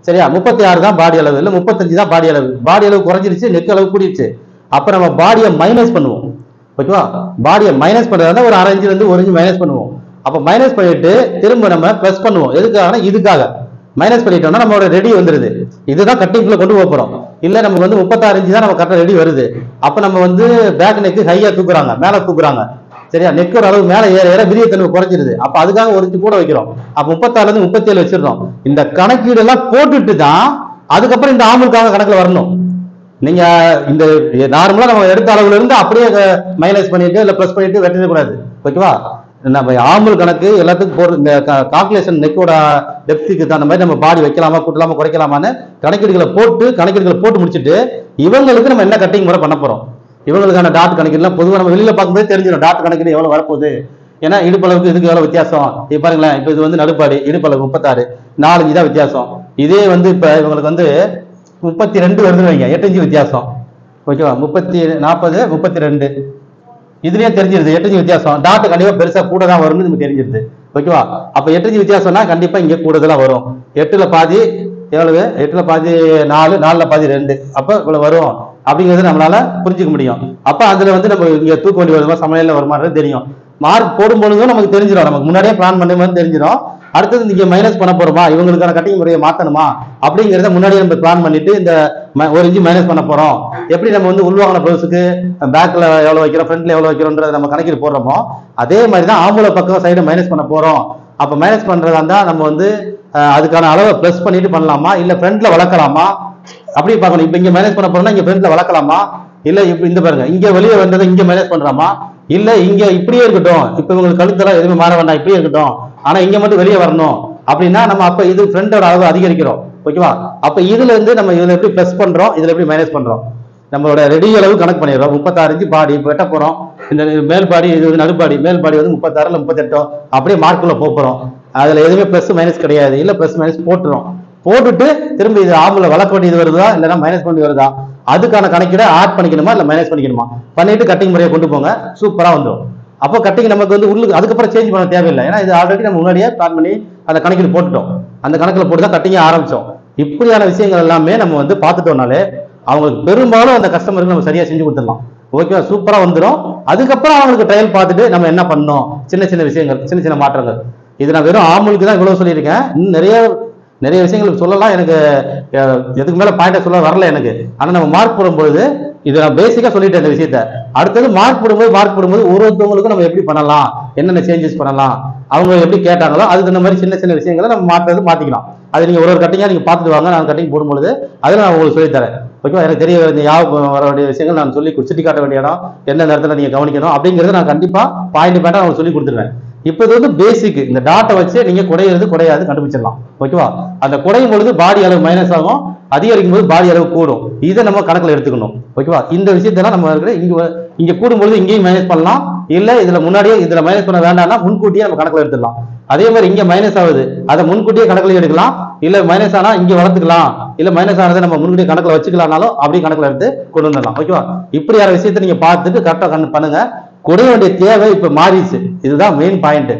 சரியா? 36 தான் பாடி அளவு, இல்ல 35 தான் பாடி அளவு. பாடி அளவு குறைஞ்சிருச்சு, நெக் அளவு கூடிருச்சு. அப்ப நம்ம பாடியை மைனஸ் பண்ணுவோம். ஓகேவா? பாடியை மைனஸ் பண்றதா ஒரு 1/2 இன்ச்சுல இருந்து 1 இன்ச்சு மைனஸ் பண்ணுவோம். அப்ப மைனஸ் பண்ணிட்டு திரும்ப நம்ம பிளஸ் பண்ணுவோம். எதுக்காக? இதுக்காக மைனஸ் பண்ணிட்டோம்னா நம்மளோட ரெடி வந்துருது. இதுதான் கட்டிங்குள்ள கொண்டு போக போறோம். இல்ல நமக்கு வந்து 36 இன்ச்சு தான் நம்ம கரெக்டா ரெடி வருது. அப்ப நம்ம வந்து பேக் நெக் ஹையா தூக்குறாங்க, மேல தூக்குறாங்க. சரியா? நெக்கோட அளவு மேல ஏற ஏற விரிய தன்மை குறைஞ்சிருது. அப்ப அதுக்காக ஒரு இன்ச்சு கூட வைக்கிறோம். அப்ப 36ல இருந்து 37 வச்சிருந்தோம். இந்த கணக்கீடு எல்லாம் போட்டுட்டு தான் அதுக்கப்புறம் இந்த ஆம்பளுக்காக கணக்குல வரணும். நீங்க இந்த நார்மலா நம்ம எடுத்த அளவுல இருந்து அப்படியே மைனஸ் பண்ணிட்டு இல்ல பிளஸ் பண்ணிட்டு வெட்டிடக்கூடாது. ஓகேவா? நம்ம ஆம்பல் கணக்கு எல்லாத்துக்கும் போடுற இந்த கால்குலேஷன் நெக்கோட டெப்த்துக்கு தகுந்த மாதிரி நம்ம பாடி வைக்கலாமா கூட்டலாமா குறைக்கலாமான்னு கணக்கீடுகளை போட்டு முடிச்சுட்டு இவங்களுக்கு நம்ம என்ன கட்டிங் முறை பண்ண போறோம், இவங்களுக்கான டாட் கணக்கீடுலாம் பொதுவாக நம்ம வெளியில பார்க்கும்போது தெரிஞ்சிடும் டாட் கணக்கீடு எவ்வளவு வரப்போகுது, ஏன்னா இடுப்பளவுக்கு இதுக்கு எவ்வளவு வித்தியாசம் இது பாருங்களேன். இப்போ இது வந்து நடுப்பாடி, இடுப்பளவு 36, 4 இன்ச்சு தான் வித்தியாசம். இதே வந்து இப்போ இவங்களுக்கு வந்து 32 வருதுன்னு வைங்க, 8 இன்ச்சு வித்தியாசம். ஓகேவா? 30, 40, 32 இதுலயே தெரிஞ்சிருது 8 இன்ச்சு வித்தியாசம். டாட் கண்டிப்பா பெருசா கூட தான் வரும்னு நமக்கு தெரிஞ்சிருது. ஓகேவா? அப்ப 8 இன்ச்சு வித்தியாசம்னா கண்டிப்பா இங்க கூடுதலா வரும். 8ல பாதி எவ்வளவு? 8ல பாதி 4, 4ல பாதி 2, அப்ப இவ்வளவு வரும் அப்படிங்கிறது நம்மளால புரிஞ்சுக்க முடியும். அப்ப அதுல வந்து நம்ம இங்க தூக்க வண்டி வருமா சமையல்ல வருமானது தெரியும். மார்க் போடும்பொழுதும் நமக்கு தெரிஞ்சிடும், நமக்கு முன்னாடியே பிளான் பண்ணும்போது தெரிஞ்சிடும். அடுத்தது நீங்க மைனஸ் பண்ண போறோமா, இவங்களுக்கான கட்டிங் முறையை மாத்தணுமா அப்படிங்கிறத முன்னாடியே நம்ம பிளான் பண்ணிட்டு இந்த 1 இன்ச்சு மைனஸ் பண்ண போறோம். எப்படி நம்ம வந்து உள்வாங்கின ப்ளவுஸுக்கு பேக்ல எவ்வளவு வைக்கிறோம், ஃப்ரண்ட்ல எவ்வளவு வைக்கிறோம்ன்றத நம்ம கணக்கில் போடுறோமோ அதே மாதிரி தான் ஆம்பளை பக்கம் சைடு மைனஸ் பண்ண போறோம். அப்ப மைனஸ் பண்றதா இருந்தா நம்ம வந்து அதுக்கான அளவை பிளஸ் பண்ணிட்டு பண்ணலாமா, இல்ல ஃப்ரண்ட்ல வளர்க்கலாமா அப்படி பார்க்கணும். இப்ப இங்க மைனஸ் பண்ண போறோம்னா இங்க ஃப்ரண்ட்ல வளர்க்கலாமா, இல்ல இப்ப இந்த பாருங்க இங்க வெளியே வந்ததை இங்க மைனஸ் பண்றாமா, இல்ல இங்க இப்படியே இருக்கட்டும், இப்ப உங்களுக்கு கழுத்தெல்லாம் எதுவுமே மாற வேண்டாம் இப்படியே இருக்கட்டும், ஆனா இங்க மட்டும் வெளியே வரணும் அப்படின்னா நம்ம அப்ப இது ஃப்ரண்டோட அளவு அதிகரிக்கிறோம். ஓகேவா? அப்ப இதுல இருந்து நம்ம இதுல எப்படி பிளஸ் பண்றோம், இதுல எப்படி மைனஸ் பண்றோம், நம்மளோட ரெடி அளவு கணக்கு பண்ணிடுறோம். 36 இன்ச்சு பாடி இப்ப வெட்ட போறோம். இந்த மேல் பாடி இது வந்து நடுப்பாடி, மேல் பாடி வந்து 36 38 அப்படியே மார்க்குள்ள போறோம். அதுல எதுவுமே பிளஸ் மைனஸ் கிடையாது, இல்ல பிளஸ் மைனஸ் போட்டுரும். போட்டுட்டு திரும்ப இது ஆம்புல வளர்க்க வேண்டியது வருதா இல்லைன்னா மைனஸ் பண்ணி வருதா அதுக்கான கணக்கிட ஆட் பண்ணிக்கணுமா இல்ல மைனஸ் பண்ணிக்கணுமா பண்ணிட்டு கட்டிங் முறையை கொண்டு போங்க, சூப்பரா வந்துடும். அப்போ கட்டிங் நமக்கு வந்து உள்ளுக்கு அதுக்கப்புறம் சேஞ்ச் பண்ண தேவையில்லை. ஏன்னா இது ஆல்ரெடி நம்ம முன்னாடியே பிளான் பண்ணி அந்த கணக்கில் போட்டுட்டோம். அந்த கணக்கில் போட்டு தான் கட்டிங்க ஆரம்பிச்சோம். இப்படியான விஷயங்கள் எல்லாமே நம்ம வந்து பார்த்துட்டோம்னாலே அவங்களுக்கு பெரும்பாலும் அந்த கஸ்டமருக்கு நம்ம சரியா செஞ்சு கொடுத்துடலாம். ஓகேவா? சூப்பரா வந்துடும். அதுக்கப்புறம் அவங்களுக்கு ட்ரையல் பார்த்துட்டு நம்ம என்ன பண்ணணும், சின்ன சின்ன விஷயங்கள், சின்ன சின்ன மாற்றங்கள். இது நான் வெறும் ஆம்பளுக்கு தான் இவ்வளவு சொல்லியிருக்கேன். இன்னும் நிறைய விஷயங்கள் சொல்லலாம். எனக்கு எதுக்கு மேல பாயிண்டா சொல்ல வரல எனக்கு. ஆனா நம்ம மார்க் போடும்போது இது நான் பேசிக்கா சொல்லிட்டேன் இந்த விஷயத்த. அடுத்தது மார்க் போடும்போது ஒருத்தவங்களுக்கும் நம்ம எப்படி பண்ணலாம், என்னென்ன சேஞ்சஸ் பண்ணலாம், அவங்க எப்படி கேட்டாங்களோ அதுக்கு இந்த மாதிரி சின்ன சின்ன விஷயங்களை நம்ம மாத்திக்கலாம். அது நீங்க ஒரு கட்டிங்கா நீங்க பார்த்துட்டு வாங்க. நான் கட்டிங் போடும்பொழுது அதில் நான் உங்களுக்கு சொல்லித்தரேன். ஓகேவா? எனக்கு தெரிய வேண்டிய வர வேண்டிய விஷயங்கள் நான் சொல்லி சுட்டி காட்ட வேண்டிய இடம் எந்த நேரத்தில் நீங்க கவனிக்கணும் அப்படிங்கிறத நான் கண்டிப்பா பாயிண்ட் நான் சொல்லி கொடுத்துருவேன். இப்போ இது வந்து பேசிக். இந்த டாட்டை வச்சு நீங்க குறையாது கண்டுபிடிச்சிடலாம். ஓகேவா? அந்த குறையும் பொழுது பாடி அளவு மைனஸ் ஆகும், அதிகரிக்கும் போது பாடி அளவு கூடும். இதை நம்ம கணக்கில் எடுத்துக்கணும். ஓகேவா? இந்த விஷயத்தெல்லாம் நம்ம இங்க கூடும்பொழுது இங்கேயும் மைனஸ் பண்ணலாம், இல்ல இதுல முன்னாடியே இதுல மைனஸ் பண்ண வேண்டாம்னா முன்கூட்டியே நம்ம கணக்கில் எடுத்துடலாம். அதே மாதிரி இங்க மைனஸ் ஆகுது, அதை முன்கூட்டியே கணக்கில் எடுக்கலாம். இல்ல மைனஸ் ஆனா இங்க வளர்த்துக்கலாம், இல்ல மைனஸ் ஆனதை நம்ம முன்கூட்டியே கணக்கில் வச்சுக்கலாம்னாலும் அப்படியே கணக்கில் எடுத்து கொண்டு வந்துடலாம். ஓகேவா? இப்படியான விஷயத்தை நீங்க பார்த்துட்டு கரெக்டா பண்ணுங்க. குறைய வேண்டிய தேவை இப்ப மாறிடுச்சு. இதுதான் மெயின் பாயிண்ட்.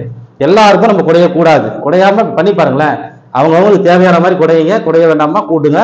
எல்லாருக்கும் நம்ம குறைய கூடாது. குறையாம பண்ணி பாருங்களேன். அவங்களுக்கு தேவையான மாதிரி குறைய வேண்டாமா கூட்டுங்க.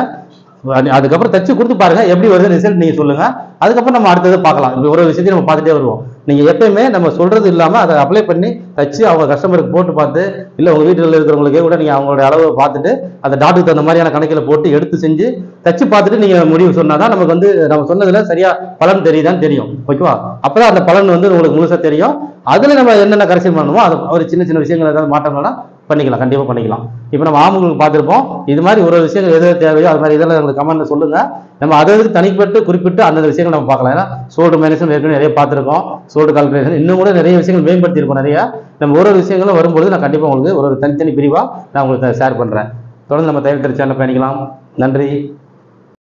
அதுக்கப்புறம் தச்சு கொடுத்து பாருங்க எப்படி வருது ரிசல்ட் நீங்க சொல்லுங்க. அதுக்கப்புறம் நம்ம அடுத்தது பார்க்கலாம். இப்படி ஒரு விஷயத்தையும் நம்ம பார்த்துட்டே வருவோம். நீங்க எப்பயுமே நம்ம சொல்றது இல்லாம அதை அப்ளை பண்ணி தச்சு அவங்க கஸ்டமருக்கு போட்டு பார்த்து, இல்ல உங்க வீட்டில் இருக்கிறவங்களுக்கே கூட நீங்க அவங்களோட அளவை பார்த்துட்டு அந்த டாட்டுக்கு தகுந்த மாதிரியான கணக்கில் போட்டு எடுத்து செஞ்சு தச்சு பார்த்துட்டு நீங்க முடிவு சொன்னாதான் நமக்கு வந்து நம்ம சொன்னதுல சரியா பலன் தெரியுதான்னு தெரியும். ஓகேவா? அப்பதான் அந்த பலன் வந்து உங்களுக்கு முழுசா தெரியும். அதுல நம்ம என்னென்ன கரெக்ஷன் பண்ணணுமோ அது ஒரு சின்ன சின்ன விஷயங்கள் ஏதாவது மாற்றங்கள்னா பண்ணிக்கலாம், கண்டிப்பா பண்ணிக்கலாம். இப்போ நம்ம ஆம்புங்களுக்கு பார்த்துருப்போம். இது மாதிரி ஒரு விஷயங்கள் எது தேவையோ அது மாதிரி இதெல்லாம் எங்களுக்கு கமெண்ட்ல சொல்லுங்க. நம்ம அதற்கு தனிப்பட்டு குறிப்பிட்டு அந்தந்த விஷயங்கள் நம்ம பார்க்கலாம். ஏன்னா சோல்டு மைனஸும் ஏற்கனவே நிறைய பார்த்துருக்கோம். சோல்டு கால்குலேஷன் இன்னும் கூட நிறைய விஷயங்கள் மேம்படுத்தி இருக்கும். நிறைய நம்ம ஒரு விஷயங்களும் வரும்பொழுது நான் கண்டிப்பா உங்களுக்கு ஒரு தனித்தனி பிரிவா நான் உங்களுக்கு ஷேர் பண்றேன். தொடர்ந்து நம்ம தையல் சேனல் பயணிக்கலாம். நன்றி.